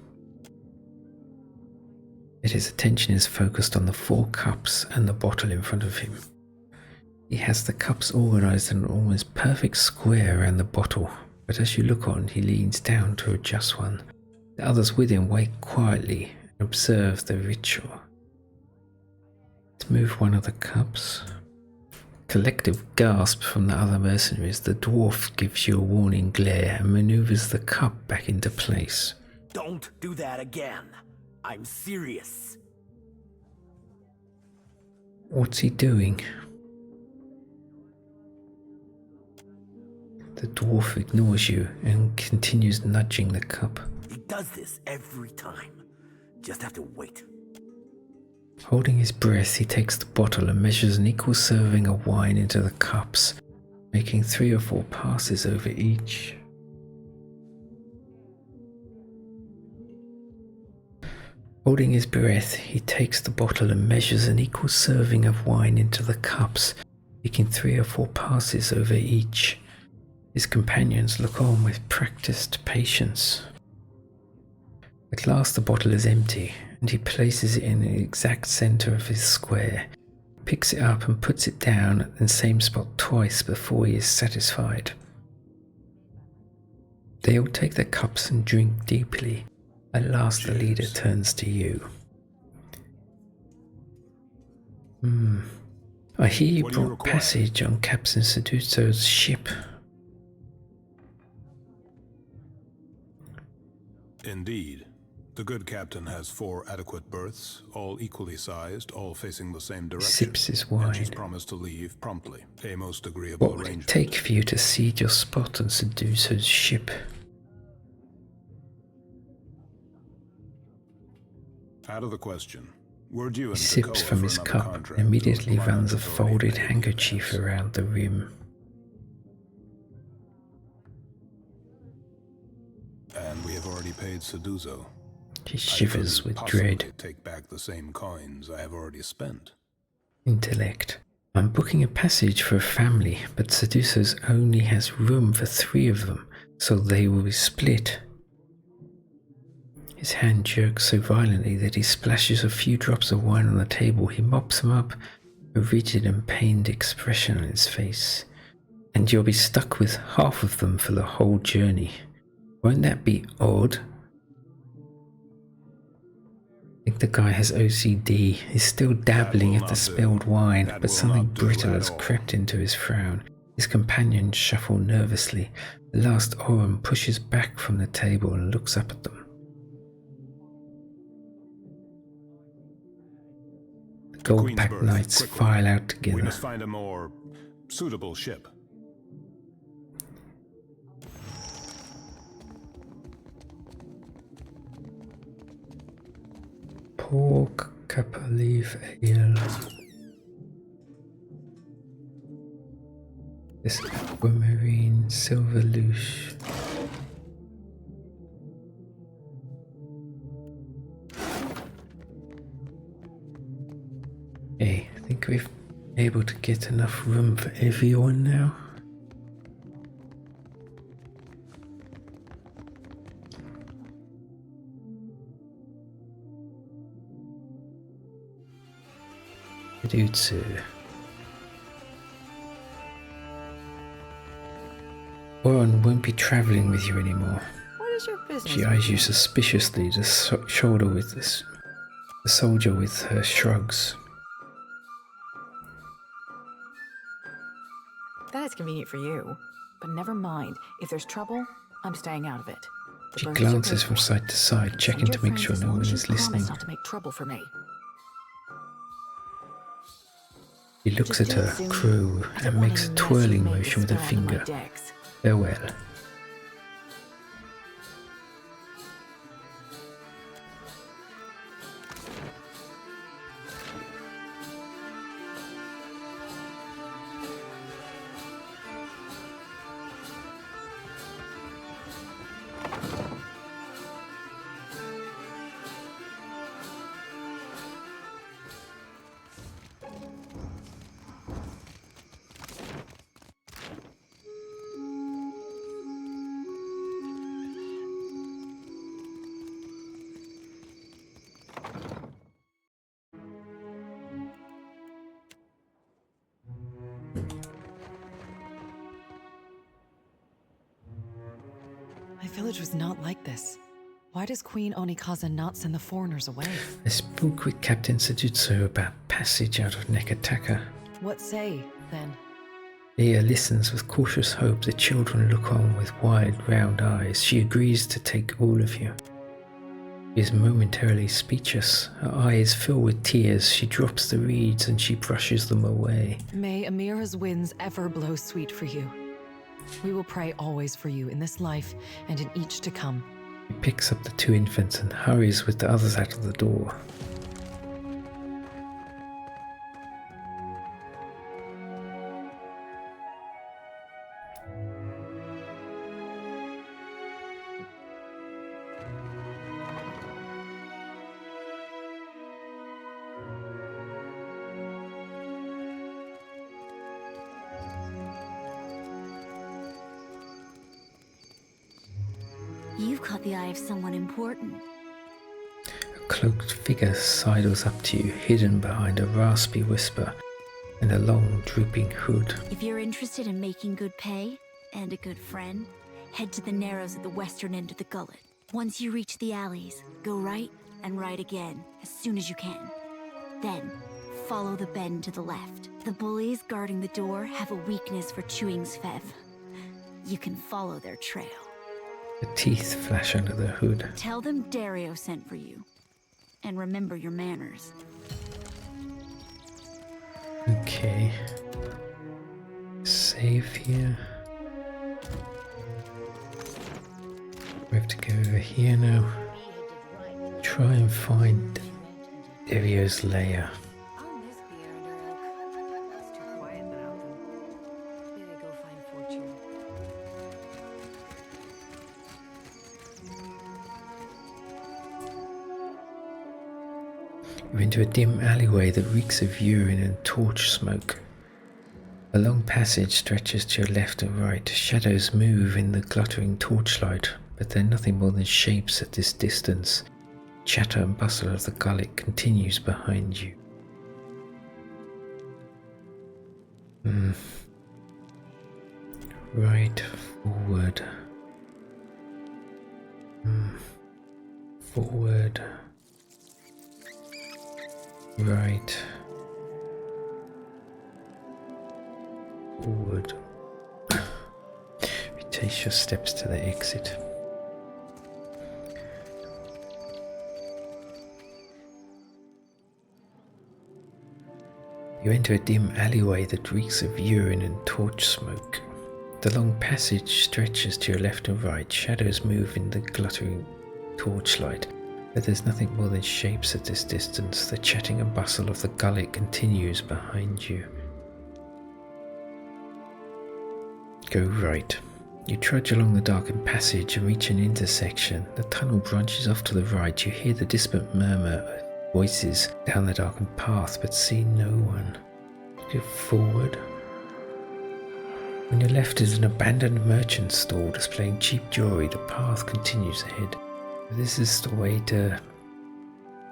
Yet his attention is focused on the 4 cups and the bottle in front of him. He has the cups organized in an almost perfect square around the bottle, but as you look on, he leans down to adjust one. The others with him wait quietly and observe the ritual. Let's move one of the cups. Collective gasp from the other mercenaries. The dwarf gives you a warning glare and maneuvers the cup back into place. Don't do that again. I'm serious. What's he doing? The dwarf ignores you and continues nudging the cup. He does this every time. Just have to wait. Holding his breath, he takes the bottle and measures an equal serving of wine into the cups, making 3 or 4 passes over each. Holding his breath, he takes the bottle and measures an equal serving of wine into the cups, making 3 or 4 passes over each. His companions look on with practiced patience. At last the bottle is empty, and he places it in the exact center of his square, picks it up and puts it down at the same spot twice before he is satisfied. They all take their cups and drink deeply. At last the leader turns to you. I hear you brought passage on Captain Sedūzo's ship. Indeed. The good captain has 4 adequate berths, all equally sized, all facing the same direction. Sips his wine. And she's promised to leave promptly. A most agreeable What would arrangement. it take for you to cede your spot on Sedūzo's ship? Out of the question. We're due in He sips Tekano from for his another cup contract and immediately those runs a requirements already folded made. handkerchief around the rim. And we have already paid Sedūzo. He shivers I with couldn't possibly dread. take back the same coins I have already spent. Intellect. I'm booking a passage for a family, but Sedūzo's only has room for 3 of them, so they will be split. His hand jerks so violently that he splashes a few drops of wine on the table. He mops them up, a rigid and pained expression on his face. And you'll be stuck with half of them for the whole journey. Won't that be odd? I think the guy has OCD. He's still dabbling at the spilled wine, but something brittle has crept into his frown. His companions shuffle nervously. The last Orron pushes back from the table and looks up at them. The gold-backed knights file out together. We must find a more suitable ship. Pork, Kapaliv, Ale. This aquamarine, silver louche. Hey, I think we've been able to get enough room for everyone now. Sedūzo. Orron won't be travelling with you anymore. What is your business? She eyes you suspiciously, the soldier with her shrugs. That is convenient for you, but never mind. If there's trouble, I'm staying out of it. She glances from side to side, checking to make sure no one is listening. Not to make trouble for me. He looks at her crew and makes a twirling motion with her finger. Farewell. My village was not like this. Why does Queen Onikaza not send the foreigners away? I spoke with Captain Sedūzo about passage out of Nekataka. What say, then? Biha listens with cautious hope. The children look on with wide, round eyes. She agrees to take all of you. She is momentarily speechless. Her eyes fill with tears. She drops the reeds and she brushes them away. May Amira's winds ever blow sweet for you. We will pray always for you in this life and in each to come. He picks up the 2 infants and hurries with the others out of the door. You've caught the eye of someone important. A cloaked figure sidles up to you, hidden behind a raspy whisper and a long, drooping hood. If you're interested in making good pay and a good friend, head to the narrows at the western end of the Gullet. Once you reach the alleys, go right and right again as soon as you can. Then, follow the bend to the left. The bullies guarding the door have a weakness for chewing Svev. You can follow their trail. The teeth flash under the hood. Tell them Dereo sent for you. And remember your manners. Okay. Save here. We have to go over here now. Try and find Dereo's lair. You're into a dim alleyway that reeks of urine and torch smoke. A long passage stretches to your left and right. Shadows move in the gluttering torchlight, but they're nothing more than shapes at this distance. Chatter and bustle of the gullet continues behind you. Right, forward. Forward. Right. Forward. Retrace your steps to the exit. You enter a dim alleyway that reeks of urine and torch smoke. The long passage stretches to your left and right. Shadows move in the gluttering torchlight, but there's nothing more than shapes at this distance. The chatting and bustle of the gullet continues behind you. Go right. You trudge along the darkened passage and reach an intersection. The tunnel branches off to the right. You hear the distant murmur of voices down the darkened path, but see no one. Go forward. On your left is an abandoned merchant stall displaying cheap jewelry. The path continues ahead. This is the way to,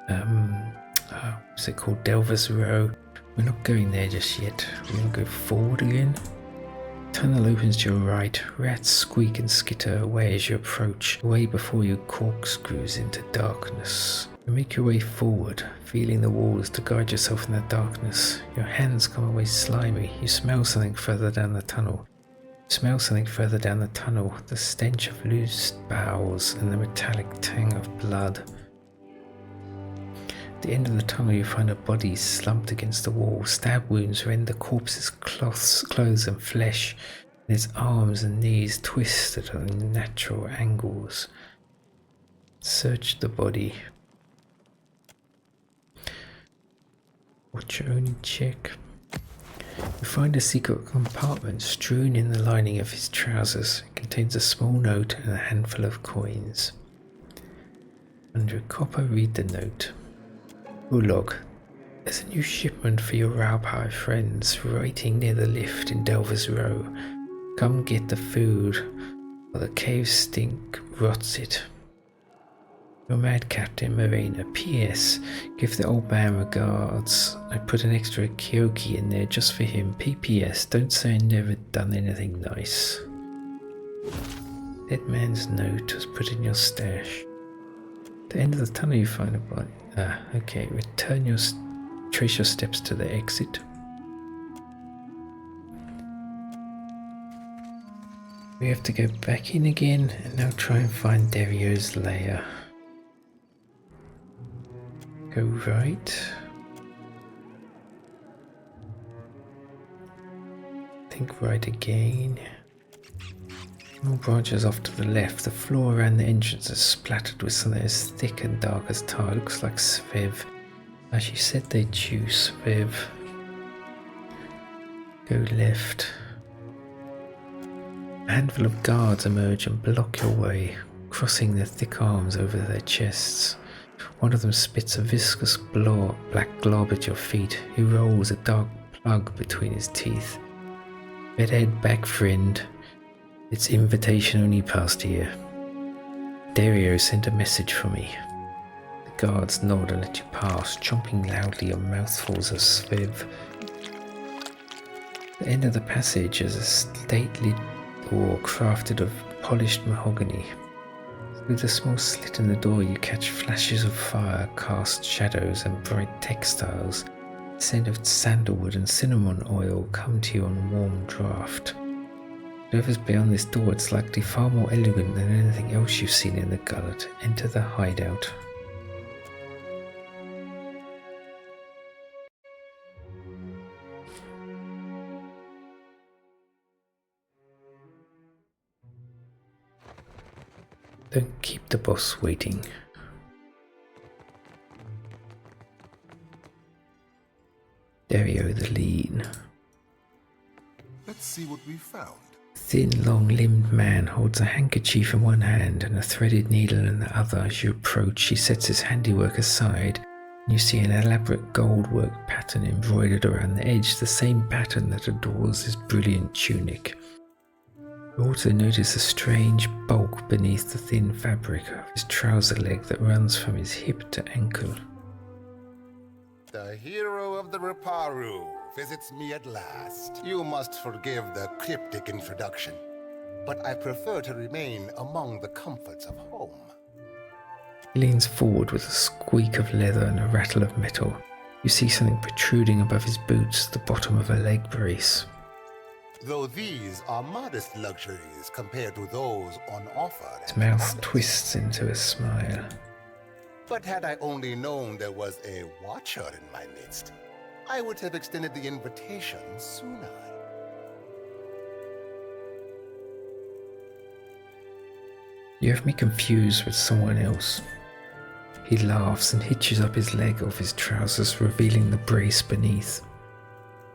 what's it called? Delver's Row. We're not going there just yet. We're going to go forward again. Tunnel opens to your right. Rats squeak and skitter away as you approach, away before you corkscrews into darkness. You make your way forward, feeling the walls to guide yourself in the darkness. Your hands come away slimy. You smell something further down the tunnel. The stench of loose bowels and the metallic tang of blood. At the end of the tunnel you find a body slumped against the wall. Stab wounds rend the corpse's clothes and flesh, and its arms and knees twisted at unnatural angles. Search the body. Watch your own check. You find a secret compartment strewn in the lining of his trousers. It contains a small note and a handful of coins. Under a copper, read the note. Ulog, there's a new shipment for your RotH friends waiting near the lift in Delver's Row. Come get the food, or the cave stink rots it. Your mad Captain Marina. P.S. Give the old man regards. I put an extra kyoki in there just for him. P.P.S. Don't say I never done anything nice. Dead man's note was put in your stash. At the end of the tunnel you find a body. Okay. Trace your steps to the exit. We have to go back in again and now try and find Dereo's lair. Go right. Think right again. More branches off to the left. The floor around the entrance is splattered with something as thick and dark as tar. It looks like Svev. As you said, they choose Svev. Go left. A handful of guards emerge and block your way, crossing their thick arms over their chests. One of them spits a viscous black glob at your feet. He rolls a dark plug between his teeth. Bedhead back, friend. It's invitation only past here. Dereo sent a message for me. The guards nod and let you pass, chomping loudly on mouthfuls of Svev. The end of the passage is a stately door crafted of polished mahogany. Through the small slit in the door you catch flashes of fire, cast shadows and bright textiles. The scent of sandalwood and cinnamon oil come to you on warm draft. Whatever's beyond this door, it's likely far more elegant than anything else you've seen in the Gullet. Enter the hideout. Don't keep the boss waiting. Dereo the Lean. Let's see what we found. Thin, long-limbed man holds a handkerchief in one hand and a threaded needle in the other. As you approach, he sets his handiwork aside, and you see an elaborate gold-work pattern embroidered around the edge, the same pattern that adorns his brilliant tunic. You also notice a strange bulk beneath the thin fabric of his trouser leg that runs from his hip to ankle. The hero of the Ruparu visits me at last. You must forgive the cryptic introduction, but I prefer to remain among the comforts of home. He leans forward with a squeak of leather and a rattle of metal. You see something protruding above his boots, the bottom of a leg brace. Though these are modest luxuries compared to those on offer. His mouth twists into a smile. But had I only known there was a watcher in my midst, I would have extended the invitation sooner. You have me confused with someone else. He laughs and hitches up his leg off his trousers, revealing the brace beneath.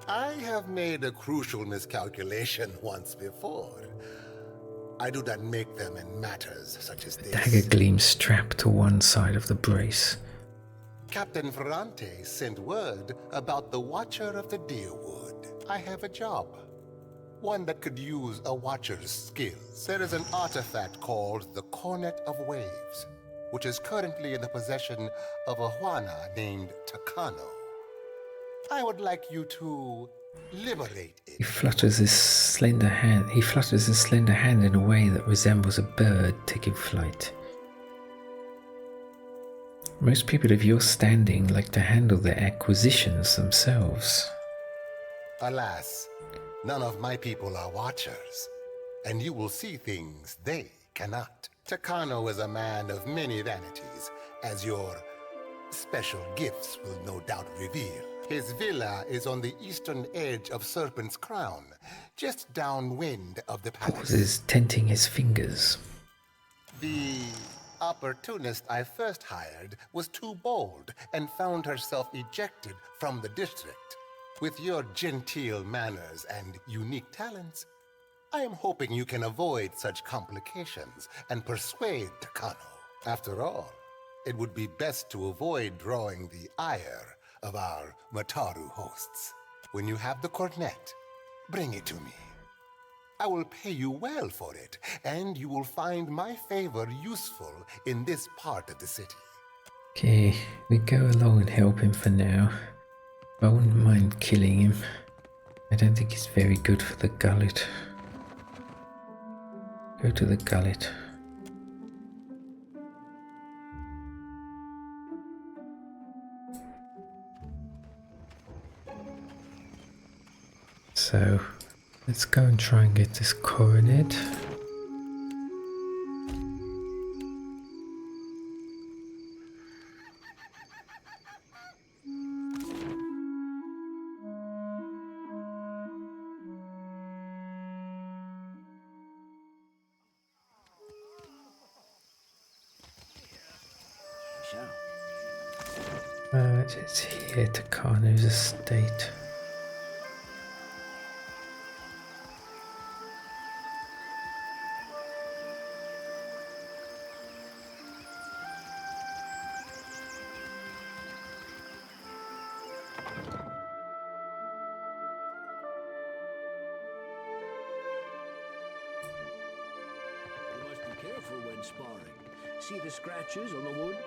I have made a crucial miscalculation once before. I do not make them in matters such as this. Dagger gleams strapped to one side of the brace. Captain Ferrante sent word about the Watcher of the Deerwood. I have a job. One that could use a Watcher's skills. There is an artifact called the Cornett of Waves, which is currently in the possession of a Juana named Tekano. I would like you to liberate it. He flutters his slender hand in a way that resembles a bird taking flight. Most people of your standing like to handle their acquisitions themselves. Alas, none of my people are watchers, and you will see things they cannot. Tekano is a man of many vanities, as your special gifts will no doubt reveal. His villa is on the eastern edge of Serpent's Crown, just downwind of the palace. Pauses, tenting his fingers. The opportunist I first hired was too bold and found herself ejected from the district. With your genteel manners and unique talents, I am hoping you can avoid such complications and persuade Tekano. After all, it would be best to avoid drawing the ire of our Mataru hosts. When you have the cornet, bring it to me. I will pay you well for it, and you will find my favor useful in this part of the city. Okay, we go along and help him for now. I wouldn't mind killing him. I don't think he's very good for the Gullet. Go to the Gullet. So, let's go and try and get this coronet. It's here, Tekano's estate. Careful when sparring. See the scratches on the wood?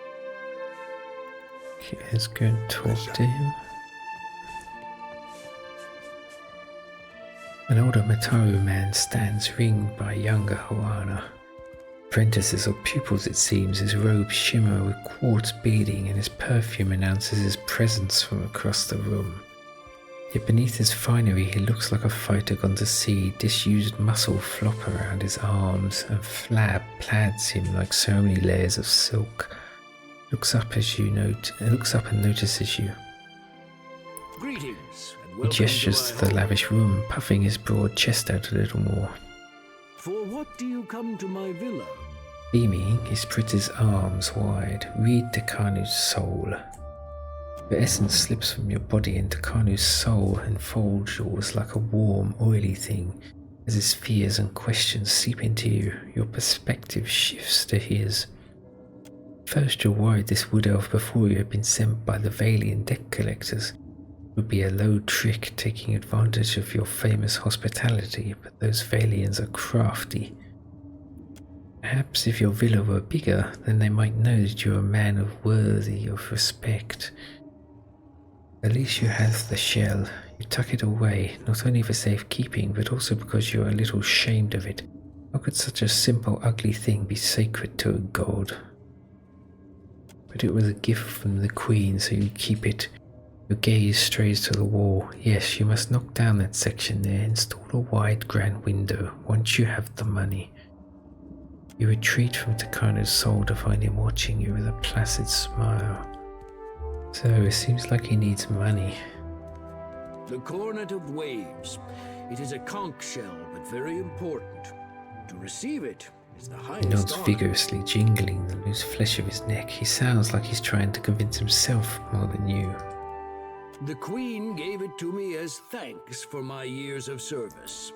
Okay, let's go and talk to him. An older Mataru man stands ringed by a younger Hoana. Apprentices or pupils, it seems, his robes shimmer with quartz beading and his perfume announces his presence from across the room. Yet beneath his finery he looks like a fighter gone to sea. Disused muscle flop around his arms, and flab plaids him like so many layers of silk. Looks up and notices you. Greetings, and He welcome gestures to the lavish room, puffing his broad chest out a little more. For what do you come to my villa? Beaming, he spreads his arms wide. Read Tekano's soul. Your essence slips from your body and Tekano's soul enfolds yours like a warm, oily thing. As his fears and questions seep into you, your perspective shifts to his. First you're worried this wood elf before you had been sent by the Valian debt collectors. It would be a low trick taking advantage of your famous hospitality, but those Valians are crafty. Perhaps if your villa were bigger, then they might know that you are a man worthy of respect. At least you have the shell. You tuck it away, not only for safekeeping, but also because you are a little ashamed of it. How could such a simple, ugly thing be sacred to a god? But it was a gift from the queen, so you keep it. Your gaze strays to the wall. Yes, you must knock down that section there, install a wide, grand window, once you have the money. You retreat from Tekano's soul to find him watching you with a placid smile. So it seems like he needs money. The Cornett of Waves. It is a conch shell, but very important. To receive it is the highest He nods honor. vigorously, jingling the loose flesh of his neck. He sounds like he's trying to convince himself more than you. The Queen gave it to me as thanks for my years of service.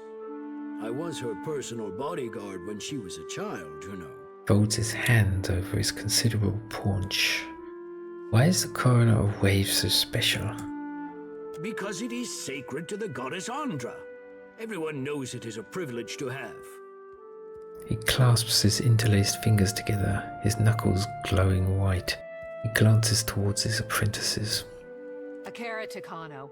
I was her personal bodyguard when she was a child, you know. Folds his hand over his considerable paunch. Why is the Cornett of Waves so special? Because it is sacred to the goddess Andra. Everyone knows it is a privilege to have. He clasps his interlaced fingers together, his knuckles glowing white. He glances towards his apprentices. Ateira Tekano.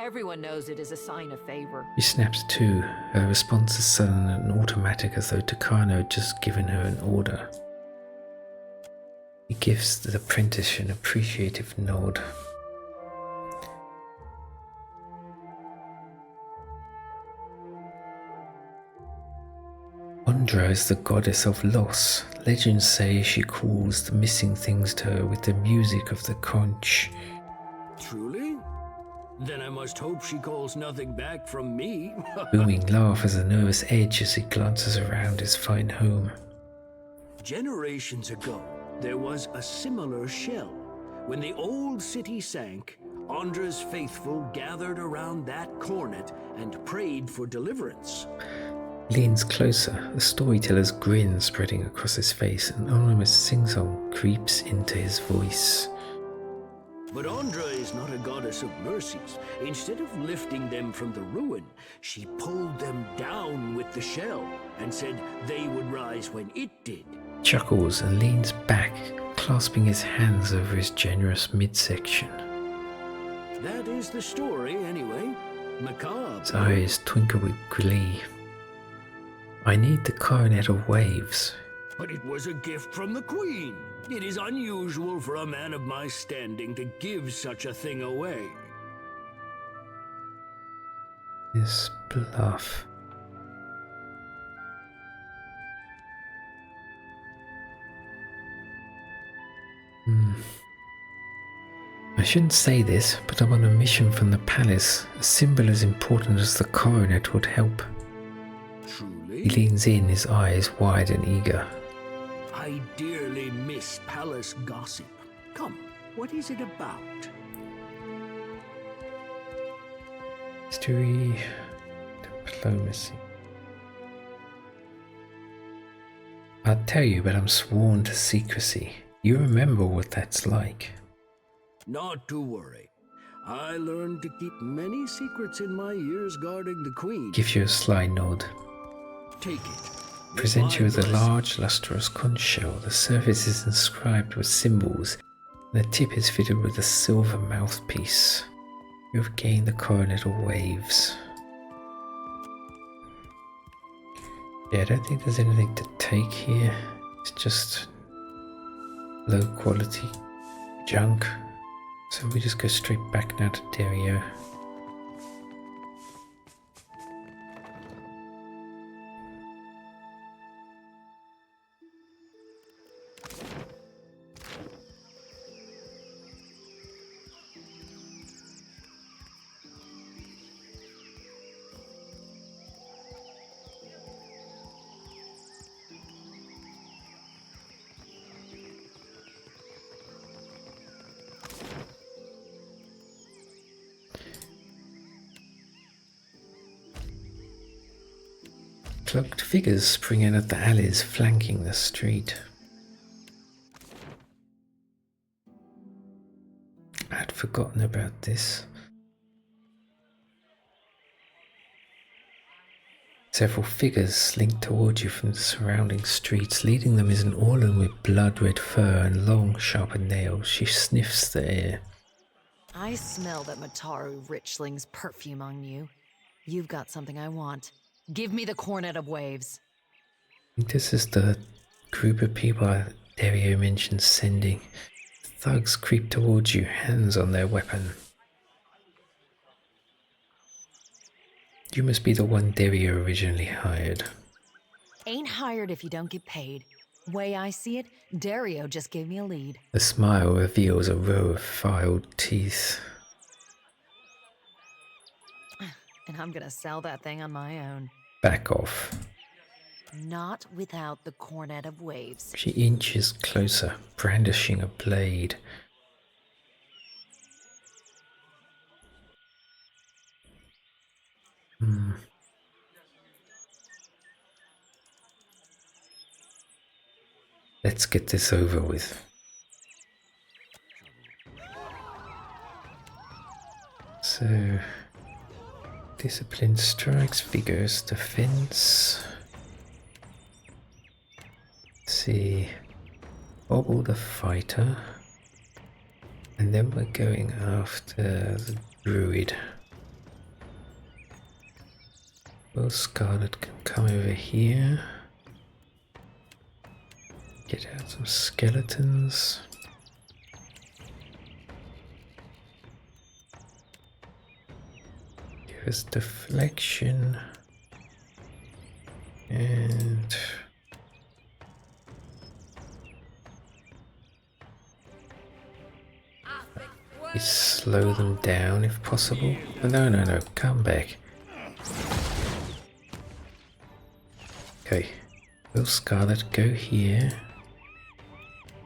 Everyone knows it is a sign of favor. She snaps to. Her response is sudden and automatic, as though Tekano had just given her an order. He gives the apprentice an appreciative nod. Andra is the goddess of loss. Legends say she calls the missing things to her with the music of the conch. Truly? Then I must hope she calls nothing back from me. Booming laugh has a nervous edge as he glances around his fine home. Generations ago, there was a similar shell. When the old city sank, Andra's faithful gathered around that cornet and prayed for deliverance. Leans closer, the storyteller's grin spreading across his face. An anonymous sing-song creeps into his voice. But Andra is not a goddess of mercies. Instead of lifting them from the ruin, she pulled them down with the shell and said they would rise when it did. Chuckles and leans back, clasping his hands over his generous midsection. That is the story, anyway. Macabre. His eyes twinkle with glee. I need the Cornett of Waves. But it was a gift from the Queen. It is unusual for a man of my standing to give such a thing away. This bluff. I shouldn't say this, but I'm on a mission from the palace. A symbol as important as the coronet would help. Truly? He leans in, his eyes wide and eager. I dearly miss palace gossip. Come, What is it about? History, diplomacy. I'll tell you, but I'm sworn to secrecy. You remember what that's like. Not to worry. I learned to keep many secrets in my years guarding the Queen. Gives you a sly nod. Take it. Present you with a large, lustrous conch shell. The surface is inscribed with symbols, and the tip is fitted with a silver mouthpiece. You have gained the Cornett of Waves. Yeah, I don't think there's anything to take here. It's just low quality junk. So we just go straight back now to Dereo. Cloaked figures spring in at the alleys flanking the street. I'd forgotten about this. Several figures slink towards you from the surrounding streets. Leading them is an Orron with blood-red fur and long, sharpened nails. She sniffs the air. I smell that Mataru Richling's perfume on you. You've got something I want. Give me the Cornett of Waves. This is the group of people Dereo mentioned sending. Thugs creep towards you, hands on their weapon. You must be the one Dereo originally hired. Ain't hired if you don't get paid. Way I see it, Dereo just gave me a lead. The smile reveals a row of filed teeth. And I'm gonna sell that thing on my own. Back off. Not without the Cornett of Waves. She inches closer, brandishing a blade. Let's get this over with. So, discipline strikes, vigorous defense. Let's see, Bobble the fighter, and then we're going after the druid. Well, Scarlet can come over here. Get out some skeletons. Give us deflection. And we slow them down if possible. Oh, no, come back. Okay, will Scarlet go here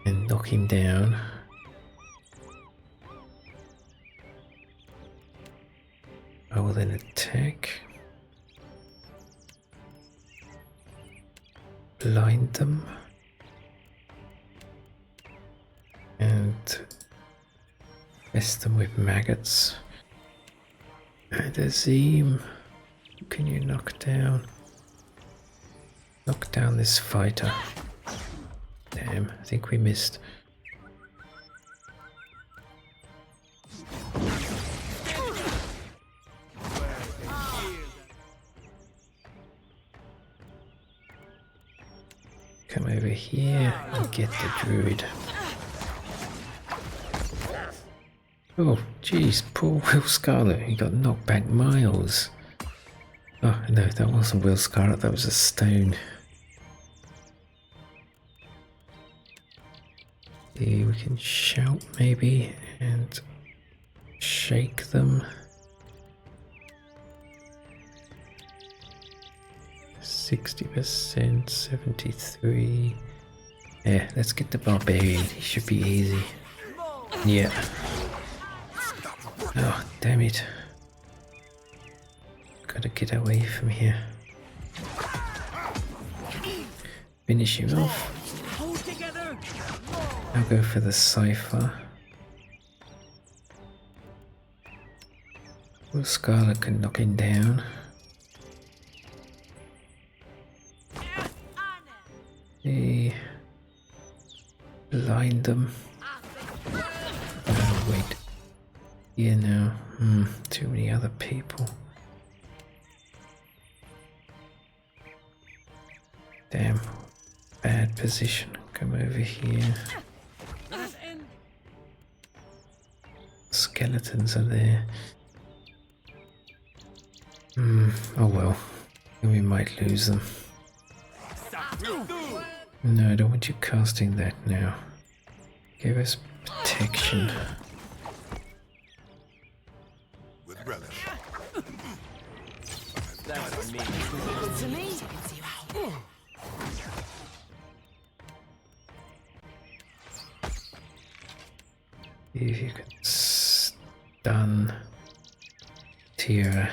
and knock him down? I will then attack. Blind them. And vest them with maggots. And Azim, who can you knock down? Knock down this fighter. Damn, I think we missed. Come over here and get the druid. Oh, jeez, poor Will Scarlet. He got knocked back miles. Oh, no, that wasn't Will Scarlet, that was a stone. See, we can shout maybe and shake them. 60%, 73. Yeah, let's get the barbarian. He should be easy. Yeah. Oh, damn it. Gotta get away from here. Finish him off. I'll go for the cipher. Well, Scarlet can knock him down. He blind them. Oh, wait. Yeah, no. Too many other people. Damn. Bad position. Come over here. Skeletons are there. Oh well. We might lose them. No, I don't want you casting that now. Give us protection. With relish. That's on me. To me? If you can stun Ateira.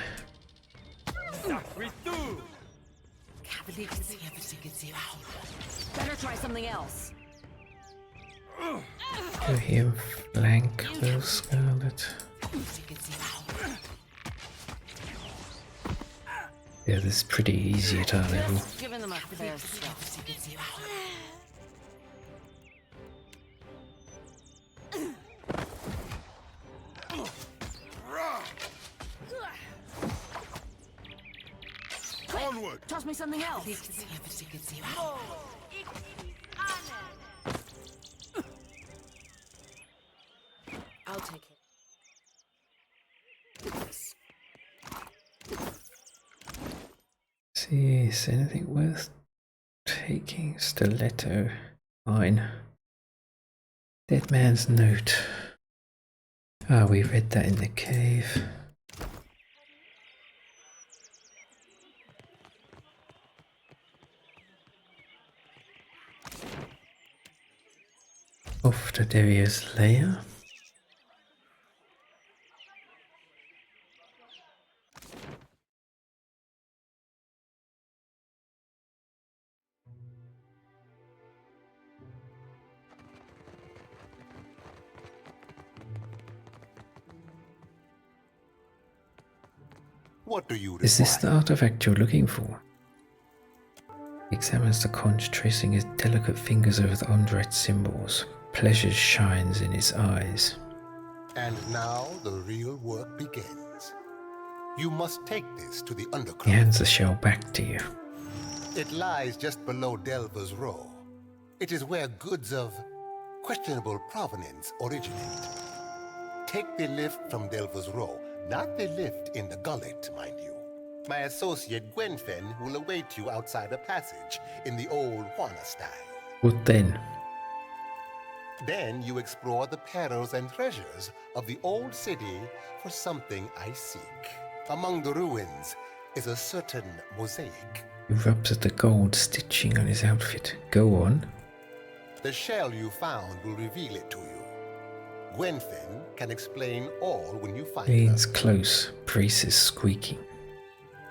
Better try something else. Go here and flank those Scarlet. Yeah, this is pretty easy at our level. Giving them a fair shot. Onward. Toss me something else. I'll take it. See, is anything worth taking? Stiletto. Fine. Dead man's note. Ah, we read that in the cave. Off to Dereo's lair. What do you require? Is this the artifact you're looking for? He examines the conch, tracing his delicate fingers over the Ondret symbols. Pleasure shines in his eyes. And now the real work begins. You must take this to the He underground. hands the shell back to you. It lies just below Delva's Row. It is where goods of questionable provenance originate. Take the lift from Delva's Row, not the lift in the Gullet, mind you. My associate Gwenfen will await you outside the passage in the old Juana style. What then? Then you explore the perils and treasures of the old city for something I seek. Among the ruins is a certain mosaic. He rubs at the gold stitching on his outfit. Go on. The shell you found will reveal it to you. Gwenfen can explain all when you find Leans her. close, braces squeaking.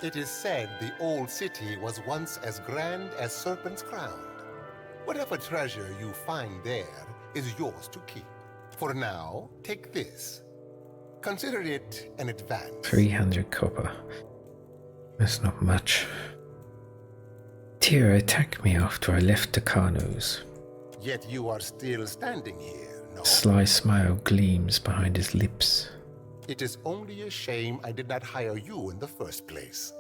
It is said the old city was once as grand as Serpent's Crown. Whatever treasure you find there is yours to keep. For now, take this. Consider it an advance. 300 copper. That's not much. Ateira attacked me after I left Tekano's. Yet you are still standing here, no? A sly smile gleams behind his lips. It is only a shame I did not hire you in the first place.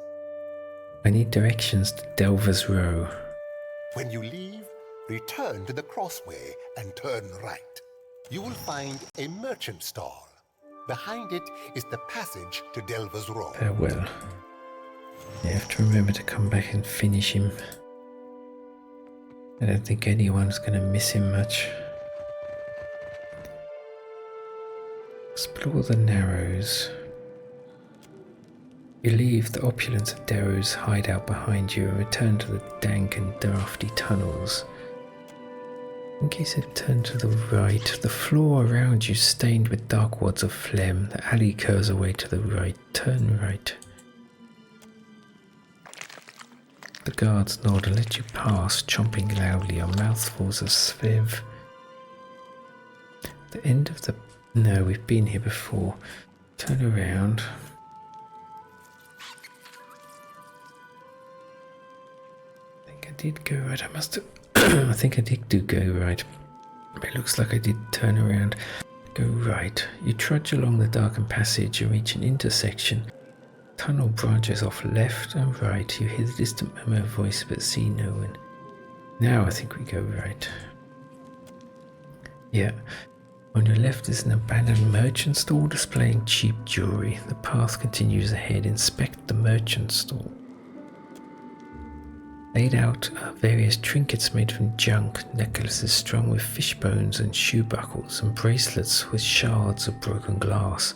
I need directions to Delva's Row. When you leave, return to the crossway and turn right. You will find a merchant stall. Behind it is the passage to Delva's Row. Farewell. You have to remember to come back and finish him. I don't think anyone's going to miss him much. Explore the Narrows. You leave the opulence of Dereo's hideout behind you and return to the dank and drafty tunnels. In case I turn to the right, the floor around you stained with dark wads of phlegm. The alley curves away to the right. Turn right. The guards nod and let you pass, chomping loudly on mouthfuls of svev. The end of the... No, we've been here before. Turn around. I think I did go right. I must have... I think I did go right. But it looks like I did turn around. Go right. You trudge along the darkened passage and reach an intersection. The tunnel branches off left and right. You hear the distant murmur of voice but see no one. Now I think we go right. Yeah. On your left is an abandoned merchant stall displaying cheap jewelry. The path continues ahead. Inspect the merchant stall. Laid out are various trinkets made from junk, necklaces strung with fish bones and shoe buckles, and bracelets with shards of broken glass.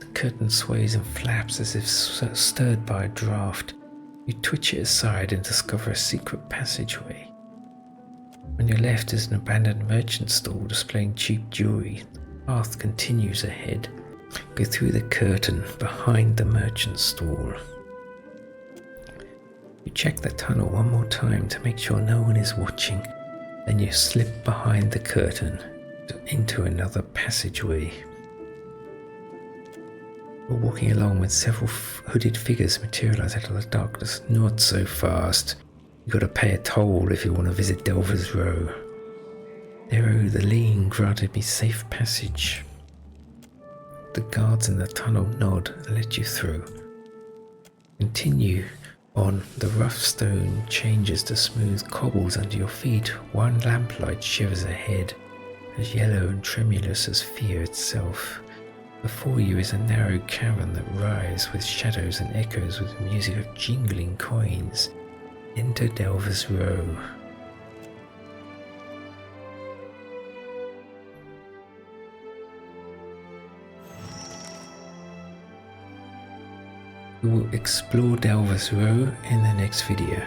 The curtain sways and flaps as if stirred by a draught. You twitch it aside and discover a secret passageway. On your left is an abandoned merchant stall displaying cheap jewelry. The path continues ahead. Go through the curtain behind the merchant stall. You check the tunnel one more time to make sure no one is watching. Then you slip behind the curtain into another passageway. You're walking along when several hooded figures materialize out of the darkness. Not so fast. You gotta pay a toll if you want to visit Delver's Row. Dereo the Lean granted me safe passage. The guards in the tunnel nod and let you through. Continue on. The rough stone changes to smooth cobbles under your feet. One lamplight shivers ahead, as yellow and tremulous as fear itself. Before you is a narrow cavern that writhes with shadows and echoes with music of jingling coins. Enter Delver's Row. We will explore Delver's Row in the next video.